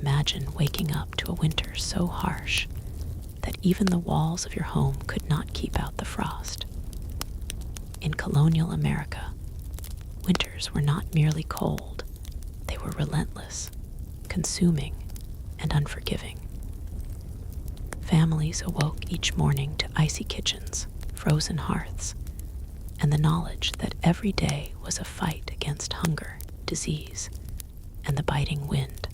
Imagine waking up to a winter so harsh that even the walls of your home could not keep out the frost. In colonial America, winters were not merely cold, they were relentless, consuming, and unforgiving. Families awoke each morning to icy kitchens, frozen hearths, and the knowledge that every day was a fight against hunger, disease, and the biting wind.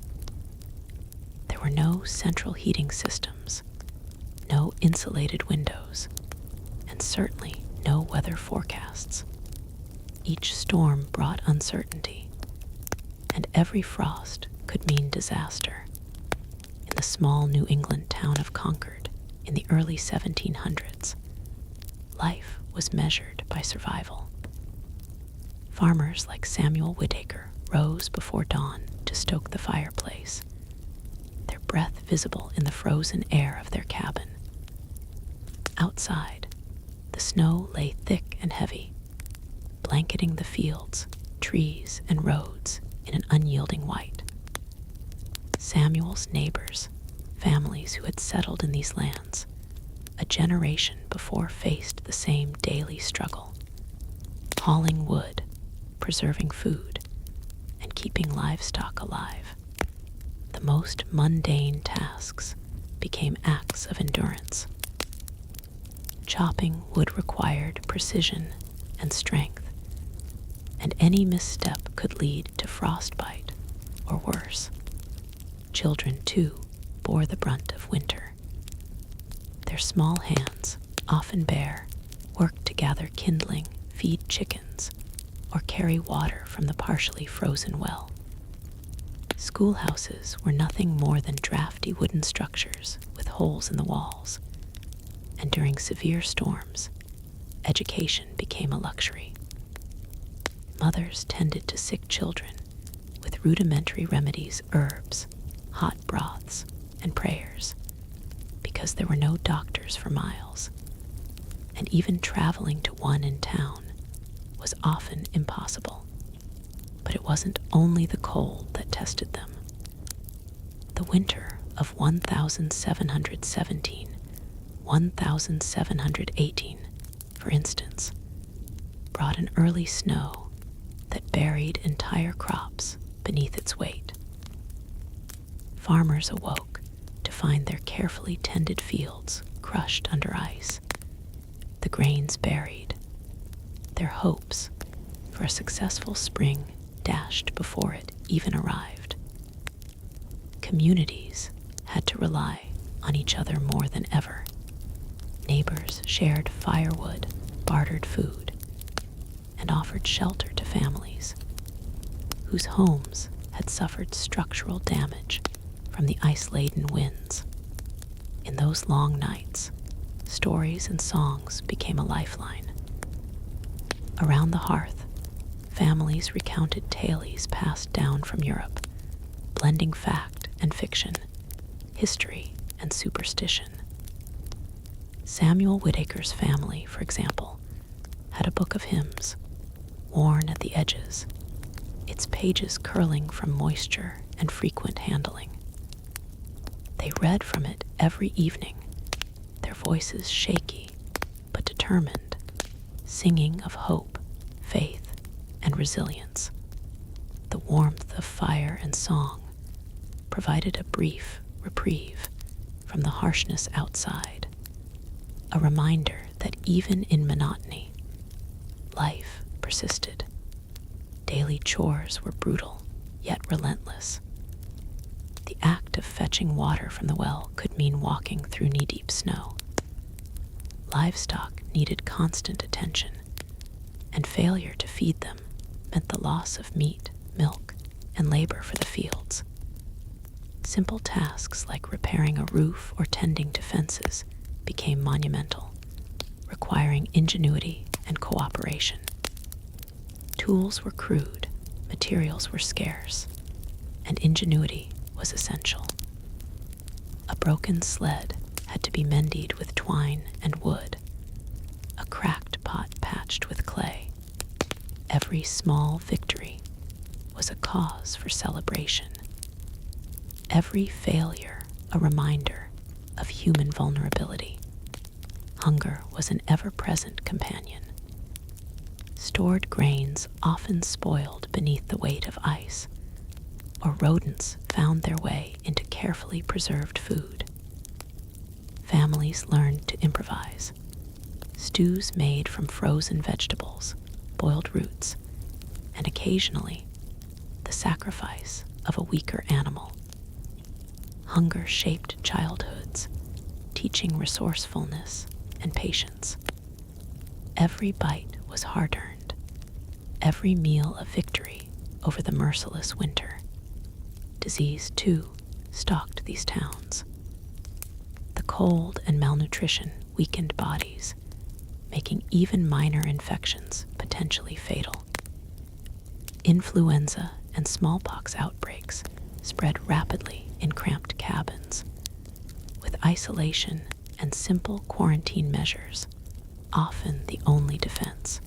There were no central heating systems, no insulated windows, and certainly no weather forecasts. Each storm brought uncertainty, and every frost could mean disaster. In the small New England town of Concord in the early 1700s, life was measured by survival. Farmers like Samuel Whittaker rose before dawn to stoke the fireplace, their breath visible in the frozen air of their cabin. Outside, the snow lay thick and heavy, blanketing the fields, trees, and roads in an unyielding white. Samuel's neighbors, families who had settled in these lands, a generation before faced the same daily struggle, hauling wood, preserving food, and keeping livestock alive. The most mundane tasks became acts of endurance. Chopping wood required precision and strength, and any misstep could lead to frostbite or worse. Children, too, bore the brunt of winter. Their small hands, often bare, worked to gather kindling, feed chickens, or carry water from the partially frozen well. Schoolhouses were nothing more than drafty wooden structures with holes in the walls, and during severe storms, education became a luxury. Mothers tended to sick children with rudimentary remedies, herbs, hot broths, and prayers, because there were no doctors for miles, and even traveling to one in town was often impossible. But it wasn't only the cold that tested them. The winter of 1718, for instance, brought an early snow that buried entire crops beneath its weight. Farmers awoke to find their carefully tended fields crushed under ice, the grains buried, their hopes for a successful spring dashed before it even arrived. Communities had to rely on each other more than ever. Neighbors shared firewood, bartered food, and offered shelter to families whose homes had suffered structural damage from the ice-laden winds. In those long nights, stories and songs became a lifeline. Around the hearth, families recounted tales passed down from Europe, blending fact and fiction, history and superstition. Samuel Whittaker's family, for example, had a book of hymns, worn at the edges, its pages curling from moisture and frequent handling. They read from it every evening, their voices shaky but determined, singing of hope, faith, and resilience. The warmth of fire and song provided a brief reprieve from the harshness outside, a reminder that even in monotony, life persisted. Daily chores were brutal, yet relentless. The act of fetching water from the well could mean walking through knee-deep snow. Livestock needed constant attention, and failure to feed them meant the loss of meat, milk, and labor for the fields. Simple tasks like repairing a roof or tending to fences became monumental, requiring ingenuity and cooperation. Tools were crude, materials were scarce, and ingenuity was essential. A broken sled had to be mended with twine and wood, a cracked pot patched with clay. Every small victory was a cause for celebration. every failure a reminder of human vulnerability. Hunger was an ever-present companion. Stored grains often spoiled beneath the weight of ice, or rodents found their way into carefully preserved food. Families learned to improvise. Stews made from frozen vegetables, boiled roots, and occasionally the sacrifice of a weaker animal. Hunger shaped childhoods, teaching resourcefulness and patience. Every bite was hard-earned, every meal a victory over the merciless winter. Disease, too, stalked these towns. The cold and malnutrition weakened bodies, making even minor infections potentially fatal. Influenza and smallpox outbreaks spread rapidly in cramped cabins, with isolation and simple quarantine measures often the only defense.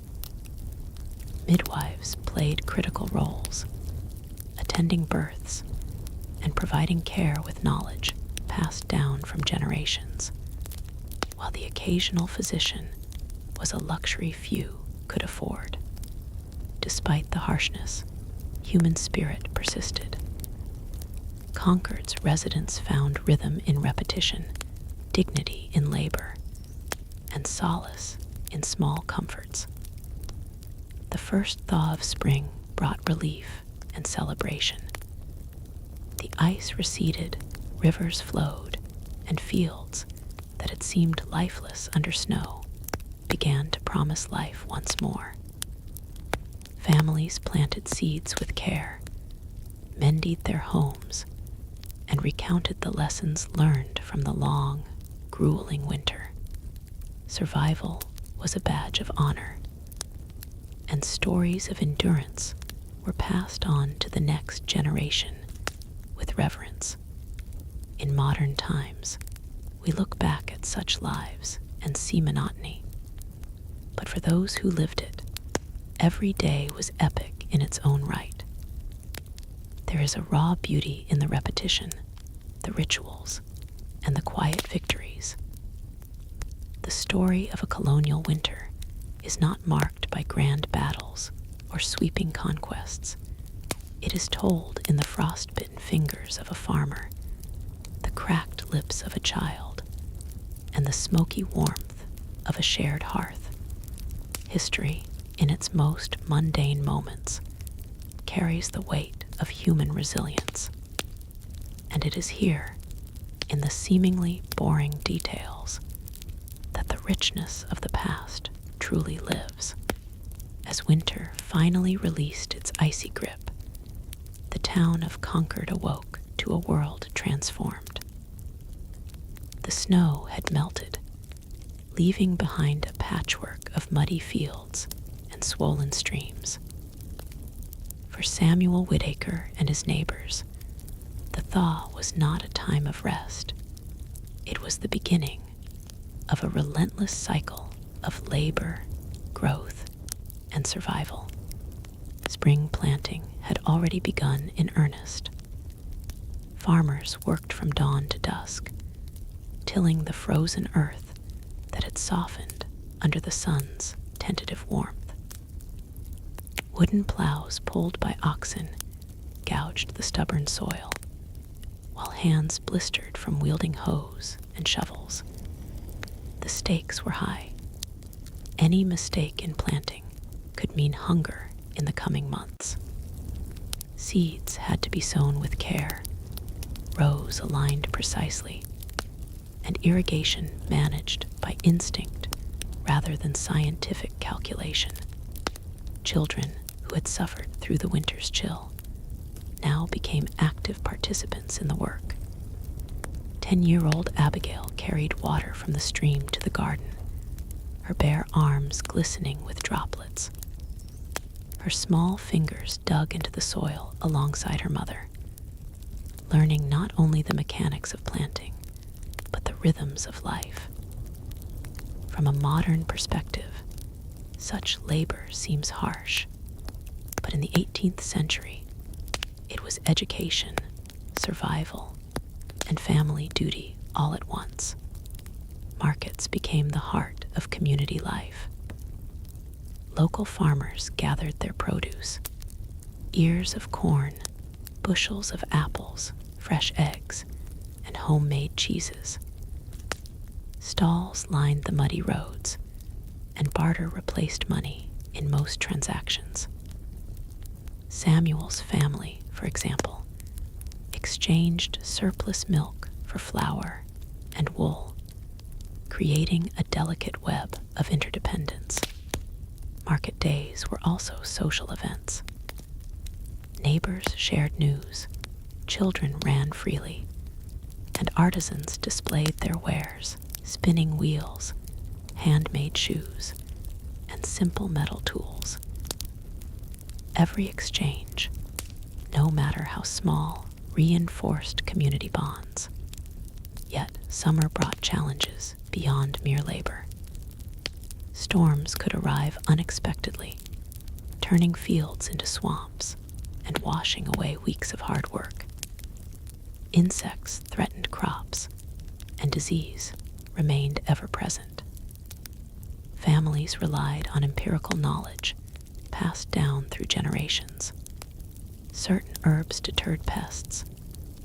Midwives played critical roles, attending births and providing care with knowledge passed down from generations, while the occasional physician was a luxury few could afford. Despite the harshness, human spirit persisted. Concord's residents found rhythm in repetition, dignity in labor, and solace in small comforts. The first thaw of spring brought relief and celebration. The ice receded, rivers flowed, and fields that had seemed lifeless under snow began to promise life once more. Families planted seeds with care, mended their homes, and recounted the lessons learned from the long, grueling winter. Survival was a badge of honor, and stories of endurance were passed on to the next generation with reverence. In modern times, we look back at such lives and see monotony. But for those who lived it, every day was epic in its own right. There is a raw beauty in the repetition, the rituals, and the quiet victories. The story of a colonial winter is not marked by grand battles or sweeping conquests. It is told in the frostbitten fingers of a farmer, the cracked lips of a child, and the smoky warmth of a shared hearth. History, in its most mundane moments, carries the weight of human resilience. And it is here, in the seemingly boring details, that the richness of the past truly lives. As winter finally released its icy grip, the town of Concord awoke to a world transformed. The snow had melted, leaving behind a patchwork of muddy fields and swollen streams. For Samuel Whitaker and his neighbors, the thaw was not a time of rest. It was the beginning of a relentless cycle of labor, growth, and survival. Spring planting had already begun in earnest. Farmers worked from dawn to dusk, tilling the frozen earth that had softened under the sun's tentative warmth. Wooden plows pulled by oxen gouged the stubborn soil, while hands blistered from wielding hoes and shovels. The stakes were high. Any mistake in planting could mean hunger in the coming months. Seeds had to be sown with care, rows aligned precisely, and irrigation managed by instinct rather than scientific calculation. Children who had suffered through the winter's chill now became active participants in the work. 10-year-old Abigail carried water from the stream to the garden, her bare arms glistening with droplets. Her small fingers dug into the soil alongside her mother, learning not only the mechanics of planting, but the rhythms of life. From a modern perspective, such labor seems harsh, but in the 18th century, it was education, survival and family duty all at once. Markets became the heart of community life. Local farmers gathered their produce: ears of corn, bushels of apples, fresh eggs, and homemade cheeses. Stalls lined the muddy roads, and barter replaced money in most transactions. Samuel's family, for example, exchanged surplus milk for flour and wool, creating a delicate web of interdependence. Market days were also social events. Neighbors shared news, children ran freely, and artisans displayed their wares: spinning wheels, handmade shoes, and simple metal tools. Every exchange, no matter how small, reinforced community bonds. Yet summer brought challenges beyond mere labor. Storms could arrive unexpectedly, turning fields into swamps and washing away weeks of hard work. Insects threatened crops, and disease remained ever present. Families relied on empirical knowledge passed down through generations. Certain herbs deterred pests,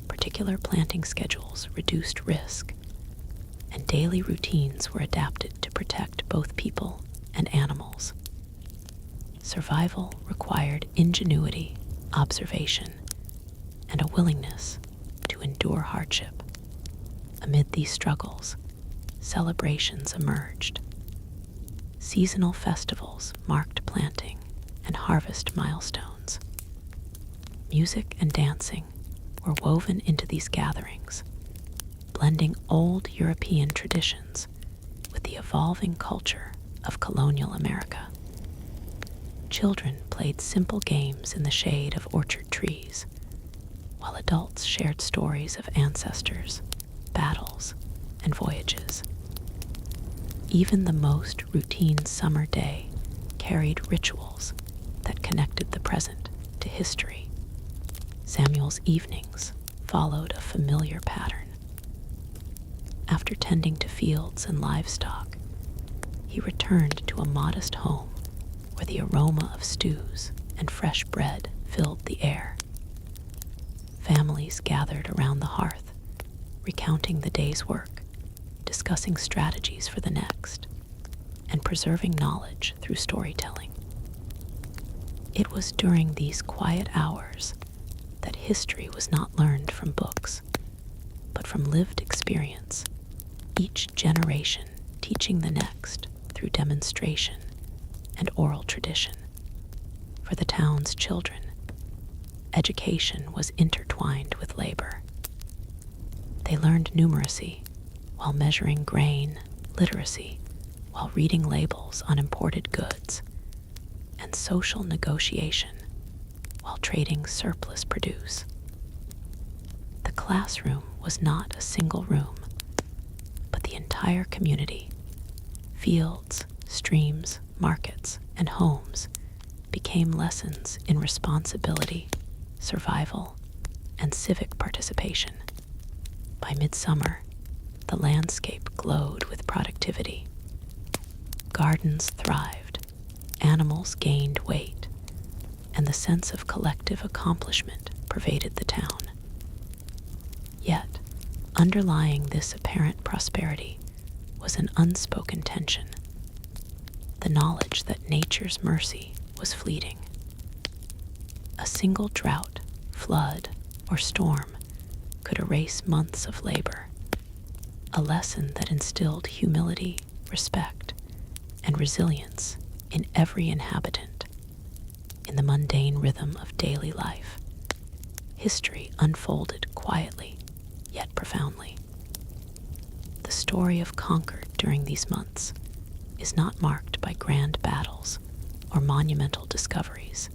particular planting schedules reduced risk, and daily routines were adapted to protect both people and animals. Survival required ingenuity, observation, and a willingness to endure hardship. Amid these struggles, celebrations emerged. Seasonal festivals marked planting and harvest milestones. Music and dancing were woven into these gatherings, blending old European traditions with the evolving culture of colonial America. Children played simple games in the shade of orchard trees, while adults shared stories of ancestors, battles, and voyages. Even the most routine summer day carried rituals that connected the present to history. Samuel's evenings followed a familiar pattern. After tending to fields and livestock, he returned to a modest home where the aroma of stews and fresh bread filled the air. Families gathered around the hearth, recounting the day's work, discussing strategies for the next, and preserving knowledge through storytelling. It was during these quiet hours that history was not learned from books, but from lived experience, each generation teaching the next through demonstration and oral tradition. For the town's children, education was intertwined with labor. They learned numeracy while measuring grain, literacy while reading labels on imported goods, and social negotiation while trading surplus produce. The classroom was not a single room, but the entire community. Fields, streams, markets, and homes became lessons in responsibility, survival, and civic participation. By midsummer, the landscape glowed with productivity. Gardens thrived, animals gained weight, and the sense of collective accomplishment pervaded the town. Yet, underlying this apparent prosperity was an unspoken tension: the knowledge that nature's mercy was fleeting. A single drought, flood, or storm could erase months of labor, a lesson that instilled humility, respect, and resilience in every inhabitant. In the mundane rhythm of daily life, history unfolded quietly, yet profoundly. The story of Concord during these months is not marked by grand battles or monumental discoveries.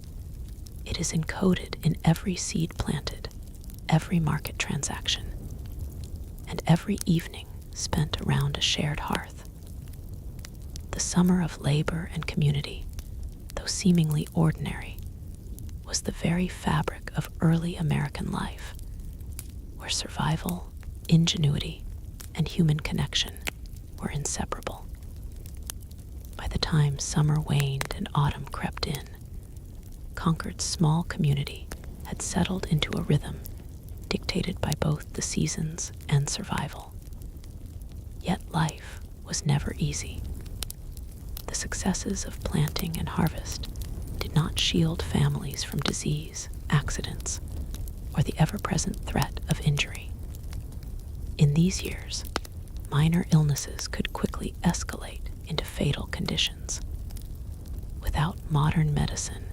It is encoded in every seed planted, every market transaction, and every evening spent around a shared hearth. The summer of labor and community, though seemingly ordinary, was the very fabric of early American life, where survival, ingenuity, and human connection were inseparable. By the time summer waned and autumn crept in, Concord's small community had settled into a rhythm dictated by both the seasons and survival. Yet life was never easy. The successes of planting and harvest did not shield families from disease, accidents, or the ever-present threat of injury. In these years, minor illnesses could quickly escalate into fatal conditions. Without modern medicine,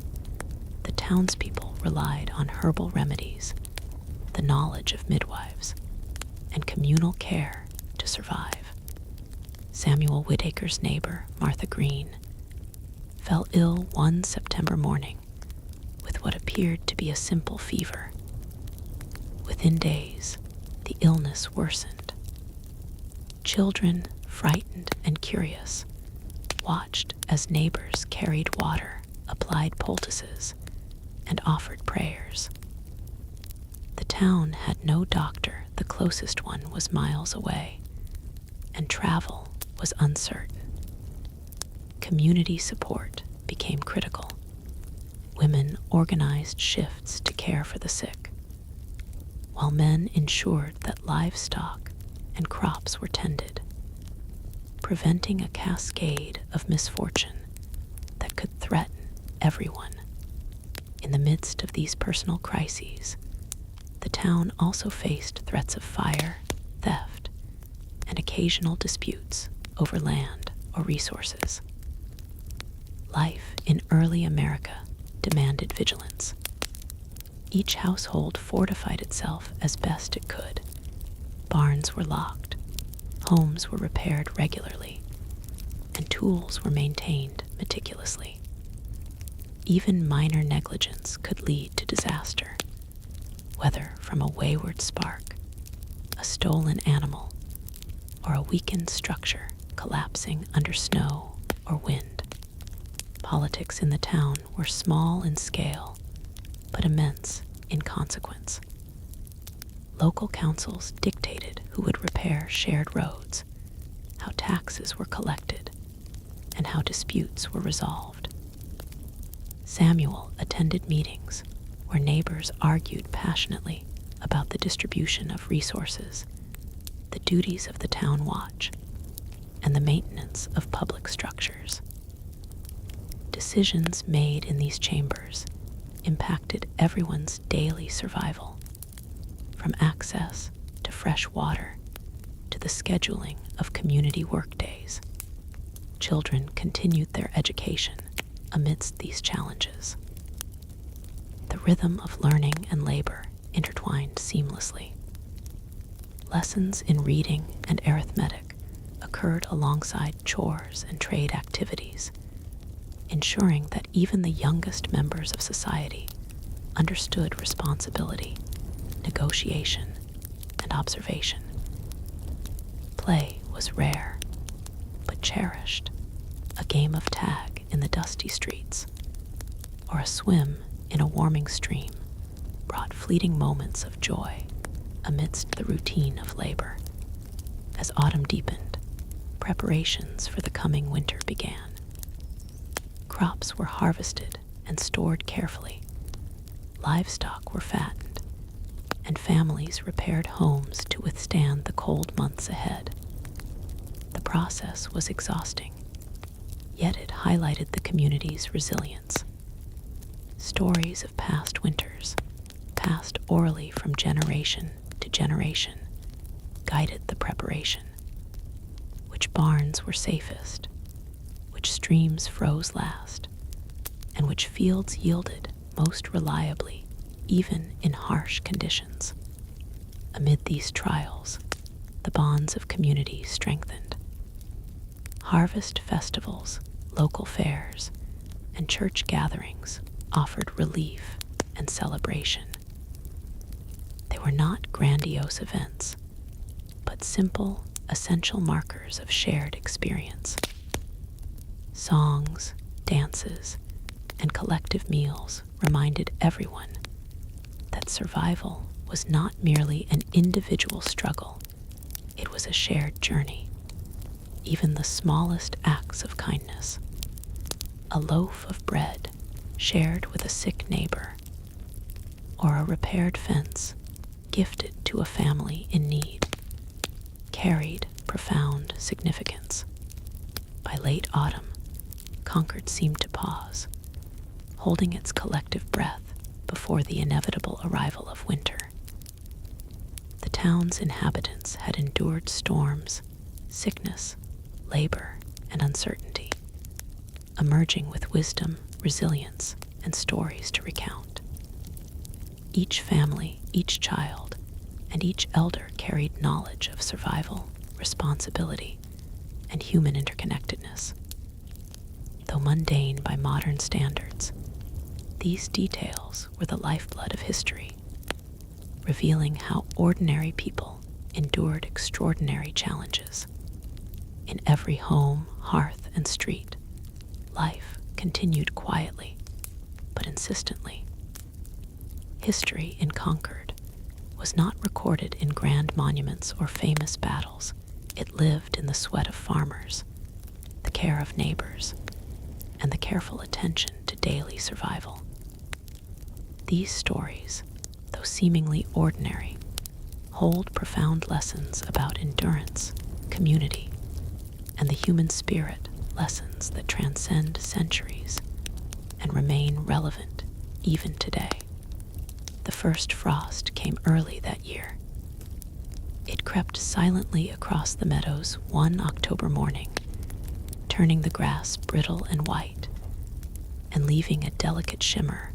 the townspeople relied on herbal remedies, the knowledge of midwives, and communal care to survive. Samuel Whittaker's neighbor, Martha Green, fell ill one September morning with what appeared to be a simple fever. Within days, the illness worsened. Children, frightened and curious, watched as neighbors carried water, applied poultices, and offered prayers. The town had no doctor, the closest one was miles away, and travel was uncertain. Community support became critical. Women organized shifts to care for the sick, while men ensured that livestock and crops were tended, preventing a cascade of misfortune that could threaten everyone. In the midst of these personal crises, the town also faced threats of fire, theft, and occasional disputes over land or resources. Life in early America demanded vigilance. Each household fortified itself as best it could. Barns were locked, homes were repaired regularly, and tools were maintained meticulously. Even minor negligence could lead to disaster, whether from a wayward spark, a stolen animal, or a weakened structure collapsing under snow or wind. Politics in the town were small in scale, but immense in consequence. Local councils dictated who would repair shared roads, how taxes were collected, and how disputes were resolved. Samuel attended meetings where neighbors argued passionately about the distribution of resources, the duties of the town watch, and the maintenance of public structures. Decisions made in these chambers impacted everyone's daily survival, from access to fresh water to the scheduling of community workdays. Children continued their education amidst these challenges. The rhythm of learning and labor intertwined seamlessly. Lessons in reading and arithmetic occurred alongside chores and trade activities, ensuring that even the youngest members of society understood responsibility, negotiation, and observation. Play was rare, but cherished. A game of tag in the dusty streets, or a swim in a warming stream, brought fleeting moments of joy amidst the routine of labor. As autumn deepened, preparations for the coming winter began. Crops were harvested and stored carefully. Livestock were fattened, and families repaired homes to withstand the cold months ahead. The process was exhausting, yet it highlighted the community's resilience. Stories of past winters, passed orally from generation to generation, guided the preparation. Which barns were safest, which streams froze last, and which fields yielded most reliably, even in harsh conditions. Amid these trials, the bonds of community strengthened. Harvest festivals, local fairs, and church gatherings offered relief and celebration. They were not grandiose events, but simple, essential markers of shared experience. Songs, dances, and collective meals reminded everyone that survival was not merely an individual struggle, it was a shared journey. Even the smallest acts of kindness, a loaf of bread shared with a sick neighbor, or a repaired fence gifted to a family in need, carried profound significance. By late autumn, Concord seemed to pause, holding its collective breath before the inevitable arrival of winter. The town's inhabitants had endured storms, sickness, labor, and uncertainty, emerging with wisdom, resilience, and stories to recount. Each family, each child, and each elder carried knowledge of survival, responsibility, and human interconnectedness. Though mundane by modern standards, these details were the lifeblood of history, revealing how ordinary people endured extraordinary challenges. In every home, hearth, and street, life continued quietly, but insistently. History in Concord was not recorded in grand monuments or famous battles. It lived in the sweat of farmers, the care of neighbors, and the careful attention to daily survival. These stories, though seemingly ordinary, hold profound lessons about endurance, community, and the human spirit, lessons that transcend centuries and remain relevant even today. The first frost came early that year. It crept silently across the meadows one October morning, turning the grass brittle and white, and leaving a delicate shimmer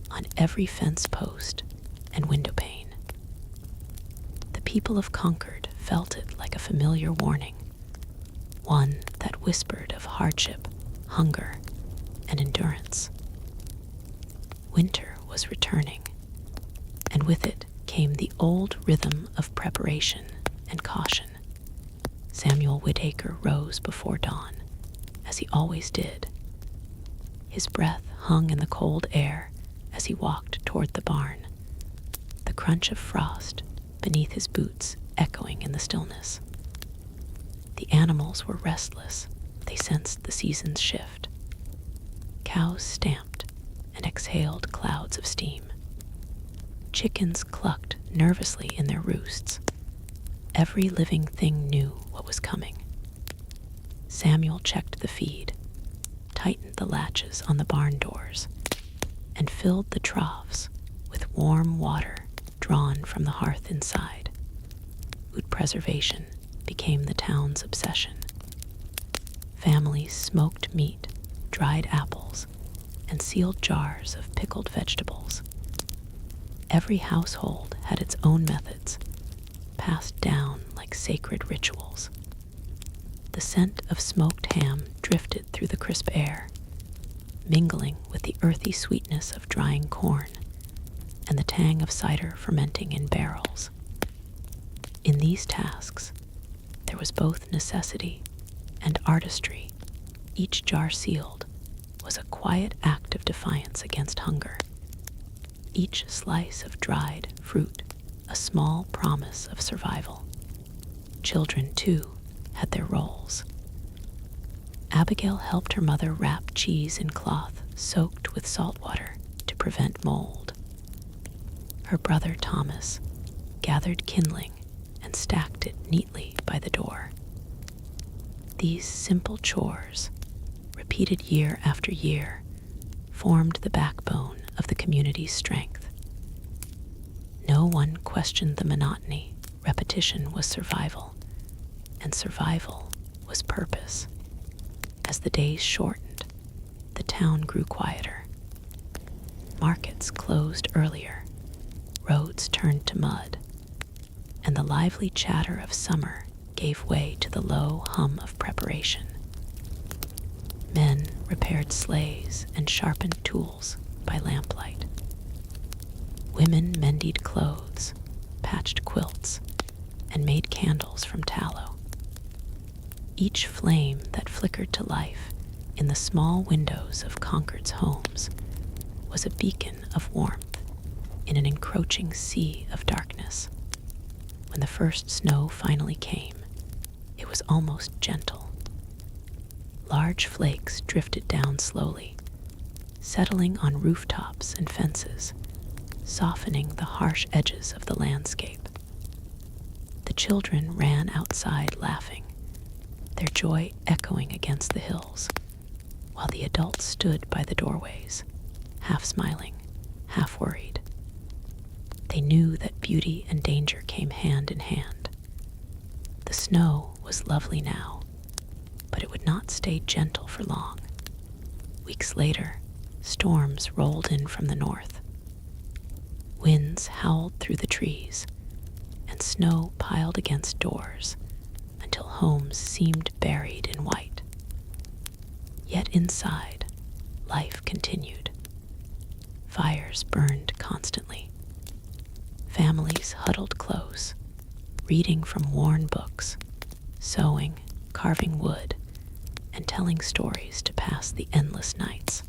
on every fence post and window pane. The people of Concord felt it like a familiar warning, one that whispered of hardship, hunger, and endurance. Winter was returning, and with it came the old rhythm of preparation and caution. Samuel Whittaker rose before dawn, as he always did. His breath hung in the cold air as he walked toward the barn, the crunch of frost beneath his boots echoing in the stillness. The animals were restless. They sensed the season's shift. Cows stamped and exhaled clouds of steam. Chickens clucked nervously in their roosts. Every living thing knew what was coming. Samuel checked the feed, tightened the latches on the barn doors, and filled the troughs with warm water drawn from the hearth inside. Food preservation became the town's obsession. Families smoked meat, dried apples, and sealed jars of pickled vegetables. Every household had its own methods, passed down like sacred rituals. The scent of smoked ham drifted through the crisp air, mingling with the earthy sweetness of drying corn and the tang of cider fermenting in barrels. In these tasks, there was both necessity and artistry. Each jar sealed was a quiet act of defiance against hunger. Each slice of dried fruit a small promise of survival. Children, too, had their roles. Abigail helped her mother wrap cheese in cloth soaked with salt water to prevent mold. Her brother Thomas gathered kindling and stacked it neatly by the door. These simple chores, repeated year after year, formed the backbone of the community's strength. No one questioned the monotony. Repetition was survival, and survival was purpose. As the days shortened, the town grew quieter. Markets closed earlier, roads turned to mud, and the lively chatter of summer gave way to the low hum of preparation. Men repaired sleighs and sharpened tools by lamplight. Women mended clothes, patched quilts, and made candles from tallow. Each flame that flickered to life in the small windows of Concord's homes was a beacon of warmth in an encroaching sea of darkness. When the first snow finally came, it was almost gentle. Large flakes drifted down slowly, settling on rooftops and fences, softening the harsh edges of the landscape. The children ran outside laughing, their joy echoing against the hills, while the adults stood by the doorways, half smiling, half worried. They knew that beauty and danger came hand in hand. The snow was lovely now, but it would not stay gentle for long. Weeks later, storms rolled in from the north. Winds howled through the trees, and snow piled against doors until homes seemed buried in white. Yet inside, life continued. Fires burned constantly. Families huddled close, reading from worn books, sewing, carving wood, and telling stories to pass the endless nights.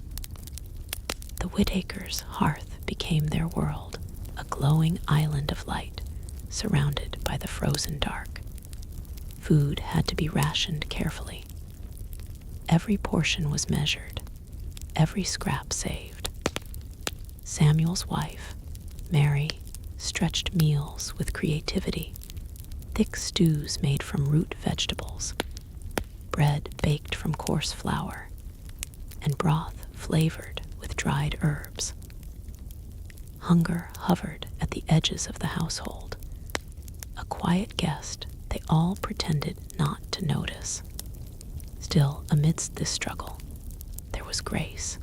The Whitakers' hearth became their world, a glowing island of light, surrounded by the frozen dark. Food had to be rationed carefully. Every portion was measured, every scrap saved. Samuel's wife, Mary, stretched meals with creativity, thick stews made from root vegetables, bread baked from coarse flour, and broth flavored with dried herbs. Hunger hovered at the edges of the household. A quiet guest they all pretended not to notice. Still, amidst this struggle, there was grace.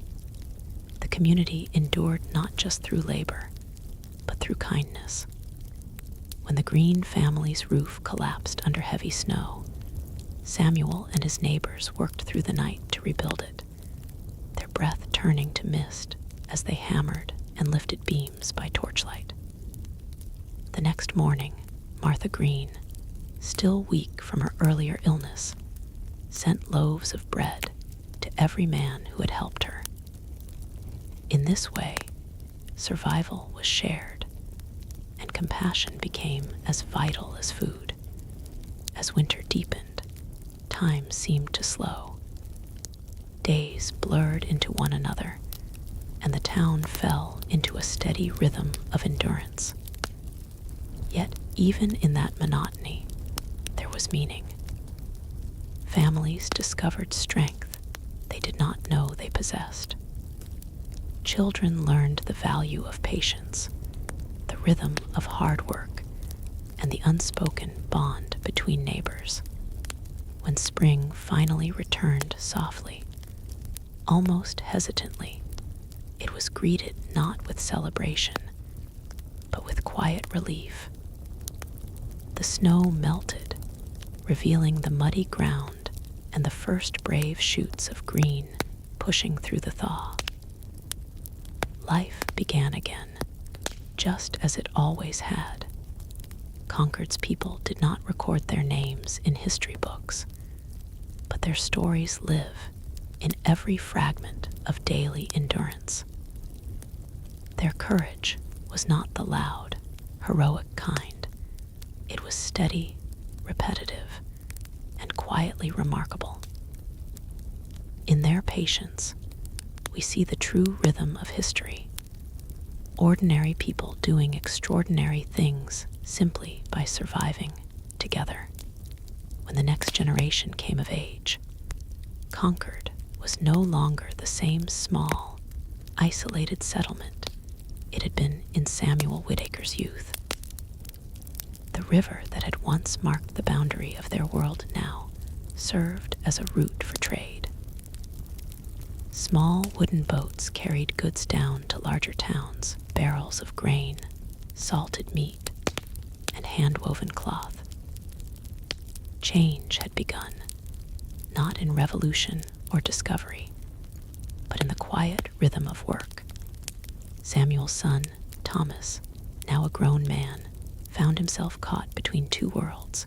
The community endured not just through labor, but through kindness. When the Green family's roof collapsed under heavy snow, Samuel and his neighbors worked through the night to rebuild it, their breath turning to mist as they hammered and lifted beams by torchlight. The next morning, Martha Green, still weak from her earlier illness, sent loaves of bread to every man who had helped her. In this way, survival was shared, and compassion became as vital as food. As winter deepened, time seemed to slow. Days blurred into one another, and the town fell into a steady rhythm of endurance. Yet, even in that monotony, there was meaning. Families discovered strength they did not know they possessed. Children learned the value of patience, the rhythm of hard work, and the unspoken bond between neighbors. When spring finally returned softly, almost hesitantly, it was greeted not with celebration, but with quiet relief. The snow melted, revealing the muddy ground and the first brave shoots of green pushing through the thaw. Life began again, just as it always had. Concord's people did not record their names in history books, but their stories live in every fragment of daily endurance. Their courage was not the loud, heroic kind. It was steady, repetitive, and quietly remarkable. In their patience, we see the true rhythm of history. Ordinary people doing extraordinary things simply by surviving together. When the next generation came of age, Concord was no longer the same small, isolated settlement it had been in Samuel Whitaker's youth. The river that had once marked the boundary of their world now served as a route for trade. Small wooden boats carried goods down to larger towns, barrels of grain, salted meat, and hand-woven cloth. Change had begun, not in revolution or discovery, but in the quiet rhythm of work. Samuel's son, Thomas, now a grown man, found himself caught between two worlds.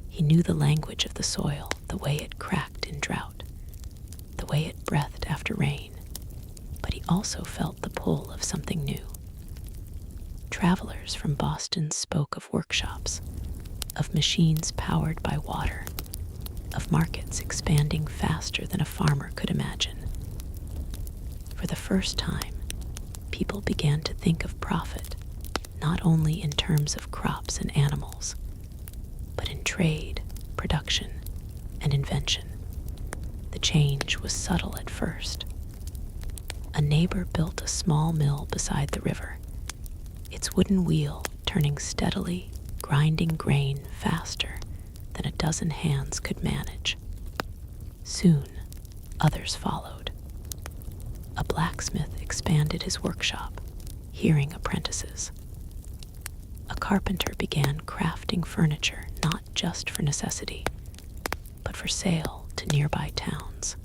He knew the language of the soil, the way it cracked in drought, the way it breathed after rain, but he also felt the pull of something new. Travelers from Boston spoke of workshops, of machines powered by water, of markets expanding faster than a farmer could imagine. For the first time, people began to think of profit not only in terms of crops and animals, but in trade, production, and invention. The change was subtle at first. A neighbor built a small mill beside the river, its wooden wheel turning steadily, grinding grain faster than a dozen hands could manage. Soon, others followed. A blacksmith expanded his workshop, hiring apprentices. A carpenter began crafting furniture not just for necessity, but for sale to nearby towns.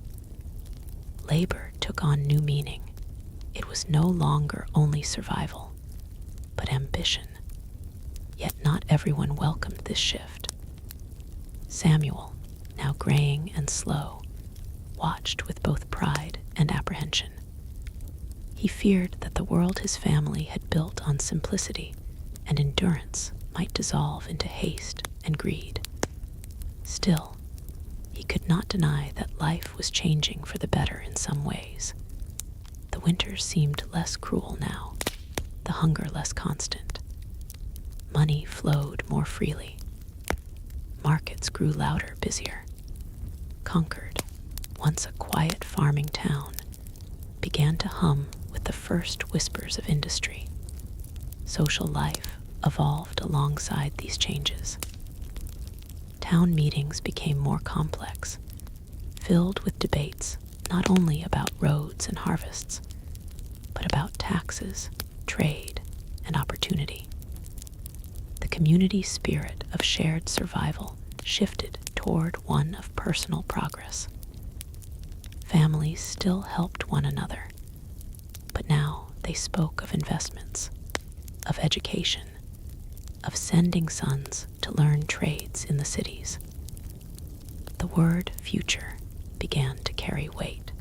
Labor took on new meaning. It was no longer only survival, but ambition. Yet not everyone welcomed this shift. Samuel, now graying and slow, watched with both pride and apprehension. He feared that the world his family had built on simplicity and endurance might dissolve into haste and greed. Still, he could not deny that life was changing for the better in some ways. The winters seemed less cruel now, the hunger less constant. Money flowed more freely. Markets grew louder, busier. Concord, once a quiet farming town, began to hum with the first whispers of industry. Social life evolved alongside these changes. Town meetings became more complex, filled with debates not only about roads and harvests, but about taxes, trade, and opportunity. The community spirit of shared survival shifted toward one of personal progress. Families still helped one another, but now they spoke of investments, of education, of sending sons to learn trades in the cities. The word future began to carry weight.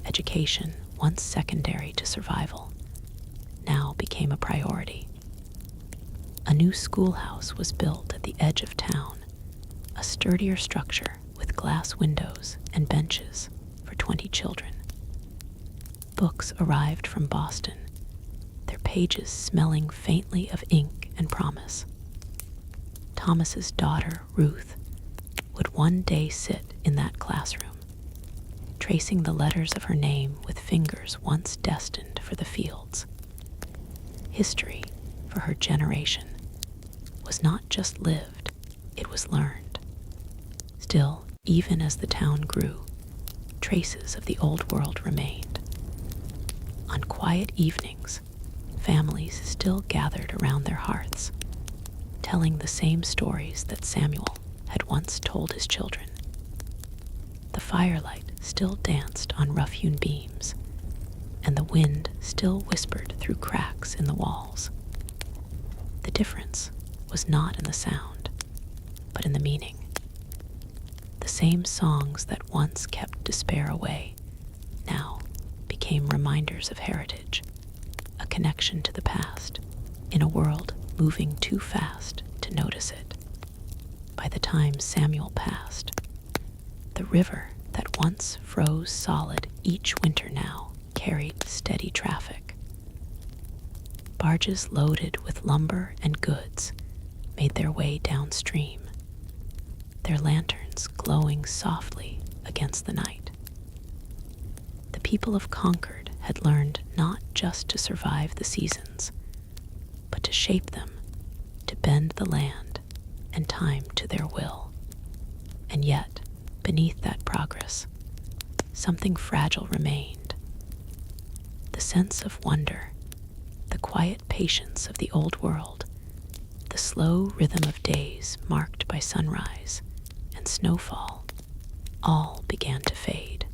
Education, once secondary to survival, now became a priority. A new schoolhouse was built at the edge of town, a sturdier structure with glass windows and benches for 20 children. Books arrived from Boston, their pages smelling faintly of ink and promise. Thomas's daughter, Ruth, would one day sit in that classroom, tracing the letters of her name with fingers once destined for the fields. History, for her generation, was not just lived, it was learned. Still, even as the town grew, traces of the old world remained. On quiet evenings, families still gathered around their hearths, telling the same stories that Samuel had once told his children. The firelight still danced on rough-hewn beams, and the wind still whispered through cracks in the walls. The difference was not in the sound, but in the meaning. The same songs that once kept despair away now became reminders of heritage, a connection to the past in a world moving too fast to notice it. By the time Samuel passed, the river that once froze solid each winter now carried steady traffic. Barges loaded with lumber and goods made their way downstream, their lanterns glowing softly against the night. The people of Concord had learned not just to survive the seasons, but to shape them, to bend the land and time to their will. And yet, beneath that progress, something fragile remained. The sense of wonder, the quiet patience of the old world, the slow rhythm of days marked by sunrise and snowfall, all began to fade.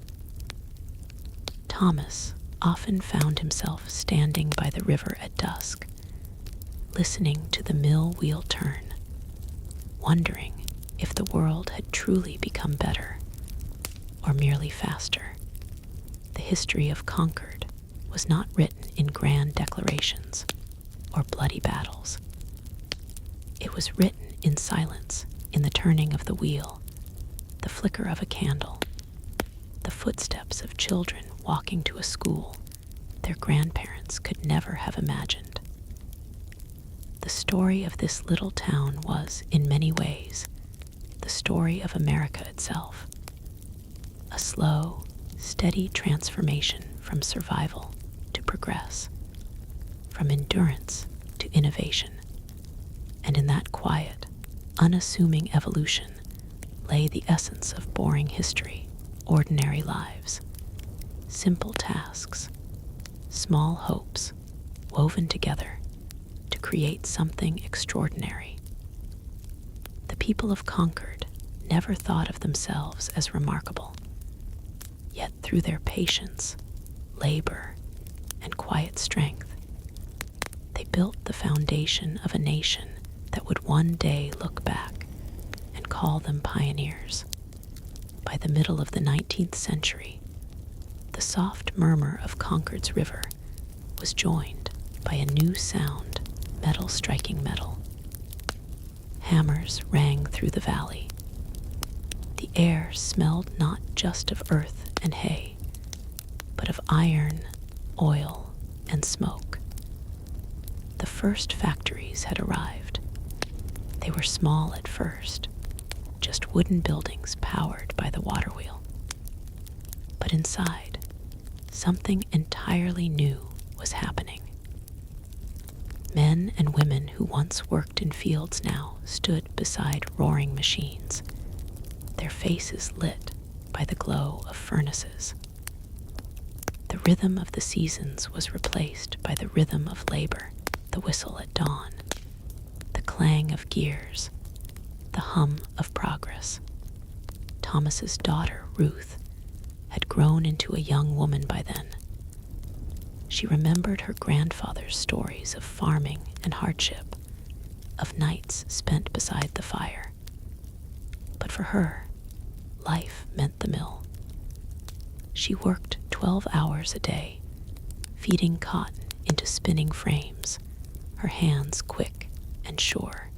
Thomas often found himself standing by the river at dusk, listening to the mill wheel turn, wondering if the world had truly become better or merely faster. The history of Concord was not written in grand declarations, or bloody battles. It was written in silence, in the turning of the wheel, the flicker of a candle, the footsteps of children walking to a school their grandparents could never have imagined. The story of this little town was, in many ways, the story of America itself. A slow, steady transformation from survival to progress, from endurance to innovation. And in that quiet, unassuming evolution lay the essence of boring history, ordinary lives, simple tasks, small hopes woven together to create something extraordinary. The people of Concord never thought of themselves as remarkable, yet through their patience, labor, and quiet strength, they built the foundation of a nation that would one day look back and call them pioneers. By the middle of the 19th century, the soft murmur of Concord's river was joined by a new sound, metal striking metal. Hammers rang through the valley. The air smelled not just of earth and hay, but of iron, oil, and smoke. The first factories had arrived. They were small at first, just wooden buildings powered by the water wheel. But inside, something entirely new was happening. Men and women who once worked in fields now stood beside roaring machines, their faces lit by the glow of furnaces. The rhythm of the seasons was replaced by the rhythm of labor, the whistle at dawn, the clang of gears, the hum of progress. Thomas's daughter, Ruth, had grown into a young woman by then. She remembered her grandfather's stories of farming and hardship, of nights spent beside the fire. But for her, life meant the mill. She worked 12 hours a day, feeding cotton into spinning frames, her hands quick and sure.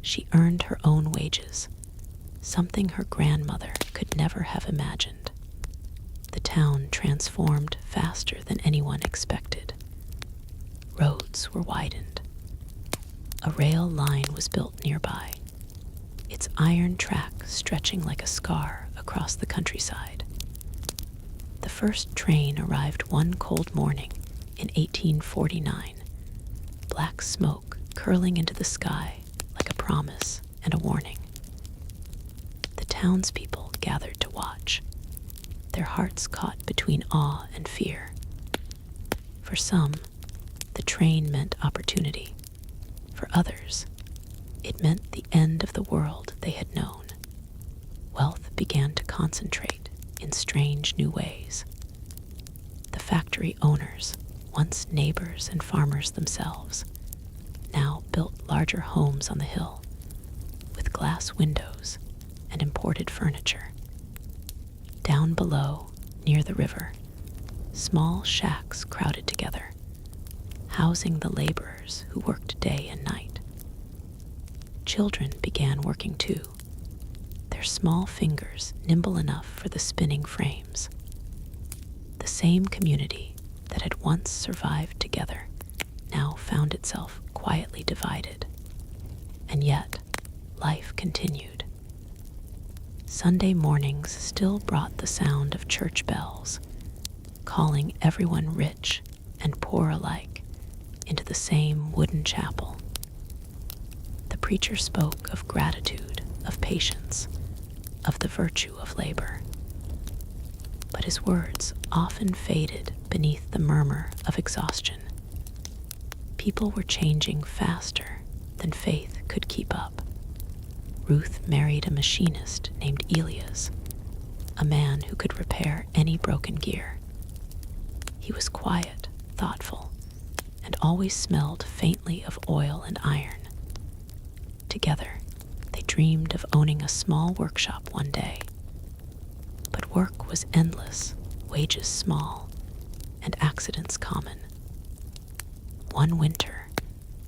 She earned her own wages, something her grandmother could never have imagined. The town transformed faster than anyone expected. Roads were widened. A rail line was built nearby, its iron track stretching like a scar across the countryside. The first train arrived one cold morning in 1849, black smoke curling into the sky like a promise and a warning. The townspeople gathered to watch, their hearts caught between awe and fear. For some, the train meant opportunity. For others, it meant the end of the world they had known. Wealth began to concentrate in strange new ways. The factory owners, once neighbors and farmers themselves, now built larger homes on the hill, with glass windows and imported furniture. Down below, near the river, small shacks crowded together, housing the laborers who worked day and night. Children began working too, their small fingers nimble enough for the spinning frames. The same community that had once survived together now found itself quietly divided. And yet, life continued. Sunday mornings still brought the sound of church bells, calling everyone rich and poor alike into the same wooden chapel. The preacher spoke of gratitude, of patience, of the virtue of labor. But his words often faded beneath the murmur of exhaustion. People were changing faster than faith could keep up. Ruth married a machinist named Elias, a man who could repair any broken gear. He was quiet, thoughtful, and always smelled faintly of oil and iron. Together, they dreamed of owning a small workshop one day. But work was endless, wages small, and accidents common. One winter,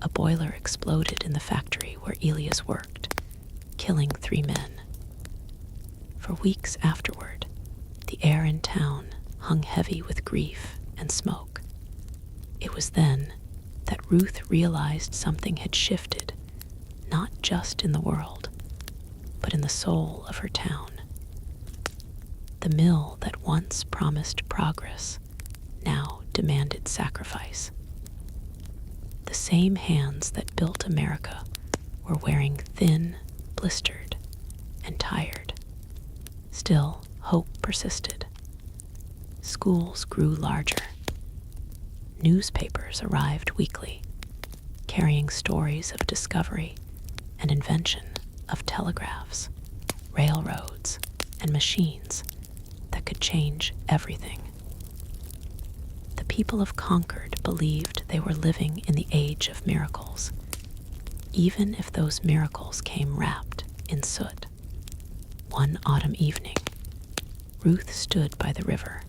a boiler exploded in the factory where Elias worked, killing 3 men. For weeks afterward, the air in town hung heavy with grief and smoke. It was then that Ruth realized something had shifted, not just in the world, but in the soul of her town. The mill that once promised progress now demanded sacrifice. The same hands that built America were wearing thin, blistered, and tired. Still, hope persisted. Schools grew larger. Newspapers arrived weekly, carrying stories of discovery and invention of telegraphs, railroads, and machines that could change everything. The people of Concord believed they were living in the age of miracles, even if those miracles came wrapped in soot. One autumn evening, Ruth stood by the river,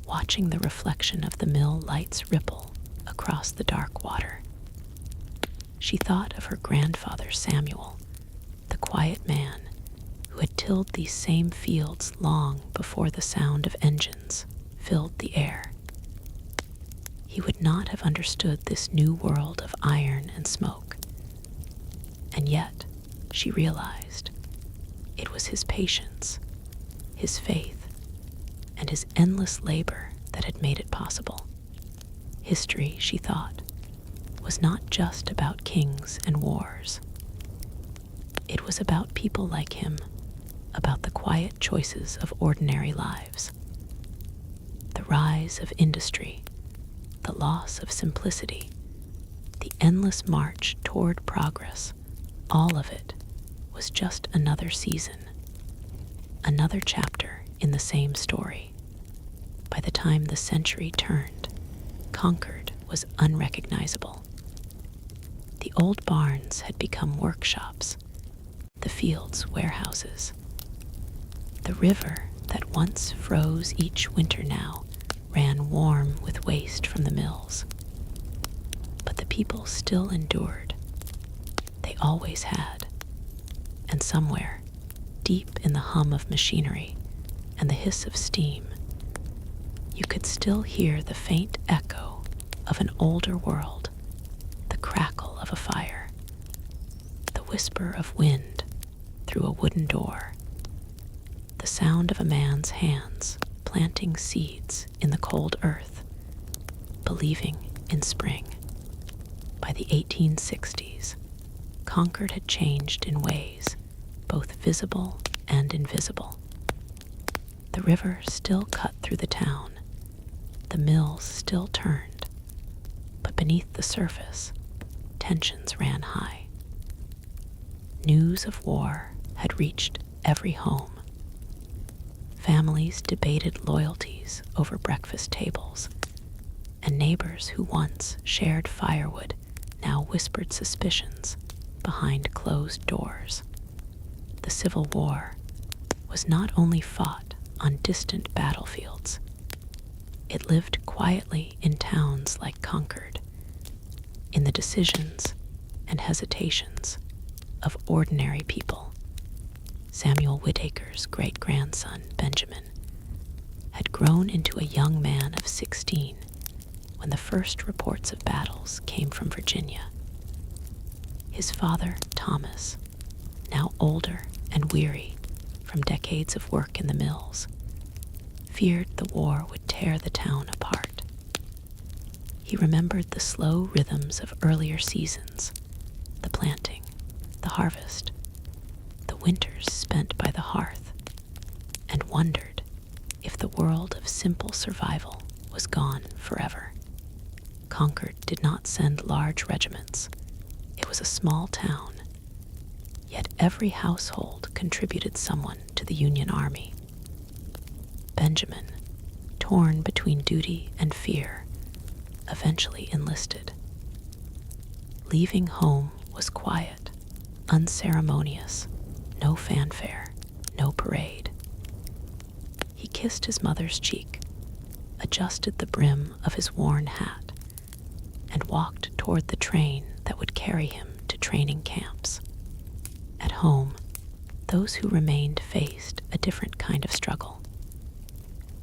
watching the reflection of the mill lights ripple across the dark water. She thought of her grandfather Samuel, the quiet man who had tilled these same fields long before the sound of engines filled the air. He would not have understood this new world of iron and smoke. And yet, she realized, it was his patience, his faith, and his endless labor that had made it possible. History, she thought, was not just about kings and wars. It was about people like him, about the quiet choices of ordinary lives. The rise of industry, the loss of simplicity, the endless march toward progress, all of it was just another season, another chapter in the same story. By the time the century turned, Concord was unrecognizable. The old barns had become workshops, the fields warehouses. The river that once froze each winter now ran warm with waste from the mills. But the people still endured. They always had. And somewhere, deep in the hum of machinery and the hiss of steam, you could still hear the faint echo of an older world, the crackle of a fire, the whisper of wind through a wooden door, the sound of a man's hands planting seeds in the cold earth, believing in spring. By the 1860s, Concord had changed in ways both visible and invisible. The river still cut through the town, the mills still turned, but beneath the surface, tensions ran high. News of war had reached every home. Families debated loyalties over breakfast tables, and neighbors who once shared firewood now whispered suspicions behind closed doors. The Civil War was not only fought on distant battlefields, it lived quietly in towns like Concord, in the decisions and hesitations of ordinary people. Samuel Whittaker's great-grandson, Benjamin, had grown into a young man of 16 when the first reports of battles came from Virginia. His father, Thomas, now older and weary from decades of work in the mills, feared the war would tear the town apart. He remembered the slow rhythms of earlier seasons, the planting, the harvest, the winters spent by the hearth, and wondered if the world of simple survival was gone forever. Concord did not send large regiments. It was a small town, yet every household contributed someone to the Union Army. Benjamin, torn between duty and fear, eventually enlisted. Leaving home was quiet, unceremonious, no fanfare, no parade. He kissed his mother's cheek, adjusted the brim of his worn hat, and walked toward the train that would carry him to training camps. At home, those who remained faced a different kind of struggle.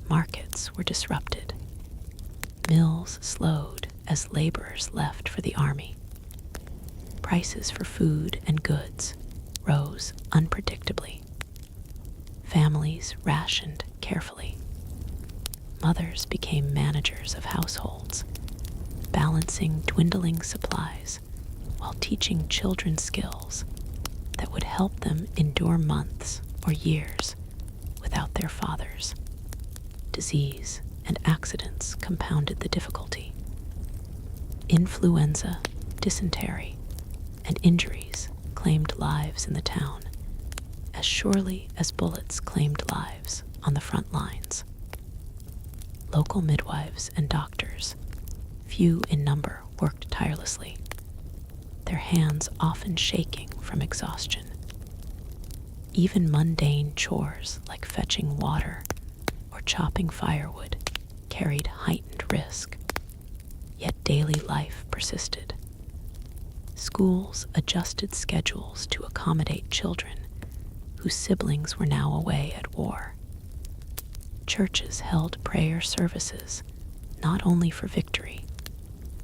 Markets were disrupted. Mills slowed as laborers left for the army. Prices for food and goods rose unpredictably. Families rationed carefully. Mothers became managers of households, balancing dwindling supplies while teaching children skills that would help them endure months or years without their fathers. Disease and accidents compounded the difficulty. Influenza, dysentery, and injuries claimed lives in the town as surely as bullets claimed lives on the front lines. Local midwives and doctors, few in number, worked tirelessly, their hands often shaking from exhaustion. Even mundane chores like fetching water or chopping firewood carried heightened risk, yet daily life persisted. Schools adjusted schedules to accommodate children whose siblings were now away at war. Churches held prayer services not only for victory,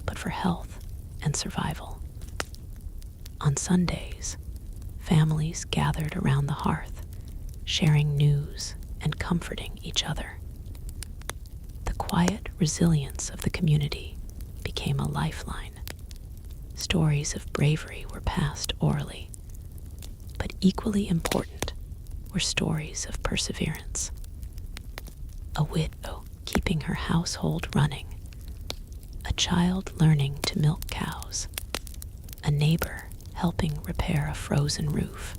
but for health and survival. On Sundays, families gathered around the hearth, sharing news and comforting each other. The quiet resilience of the community became a lifeline. Stories of bravery were passed orally, but equally important were stories of perseverance. A widow keeping her household running, a child learning to milk cows, a neighbor helping repair a frozen roof.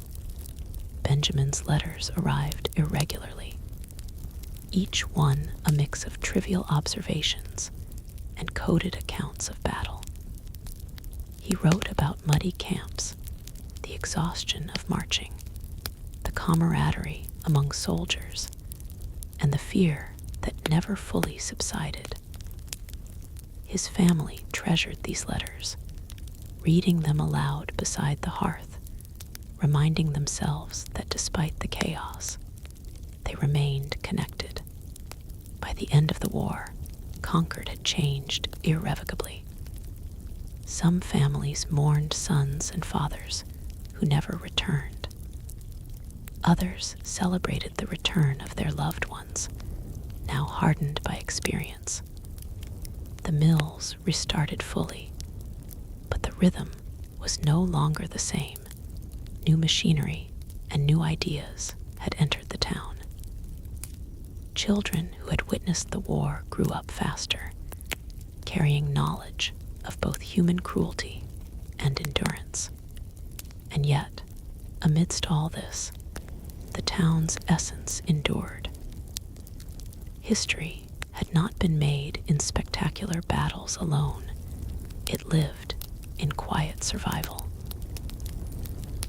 Benjamin's letters arrived irregularly, each one a mix of trivial observations and coded accounts of battle. He wrote about muddy camps, the exhaustion of marching, the camaraderie among soldiers, and the fear that never fully subsided. His family treasured these letters, reading them aloud beside the hearth, reminding themselves that despite the chaos, they remained connected. By the end of the war, Concord had changed irrevocably. Some families mourned sons and fathers who never returned. Others celebrated the return of their loved ones, now hardened by experience. The mills restarted fully, but the rhythm was no longer the same. New machinery and new ideas had entered the town. Children who had witnessed the war grew up faster, carrying knowledge of both human cruelty and endurance. And yet, amidst all this, the town's essence endured. History had not been made in spectacular battles alone. It lived in quiet survival.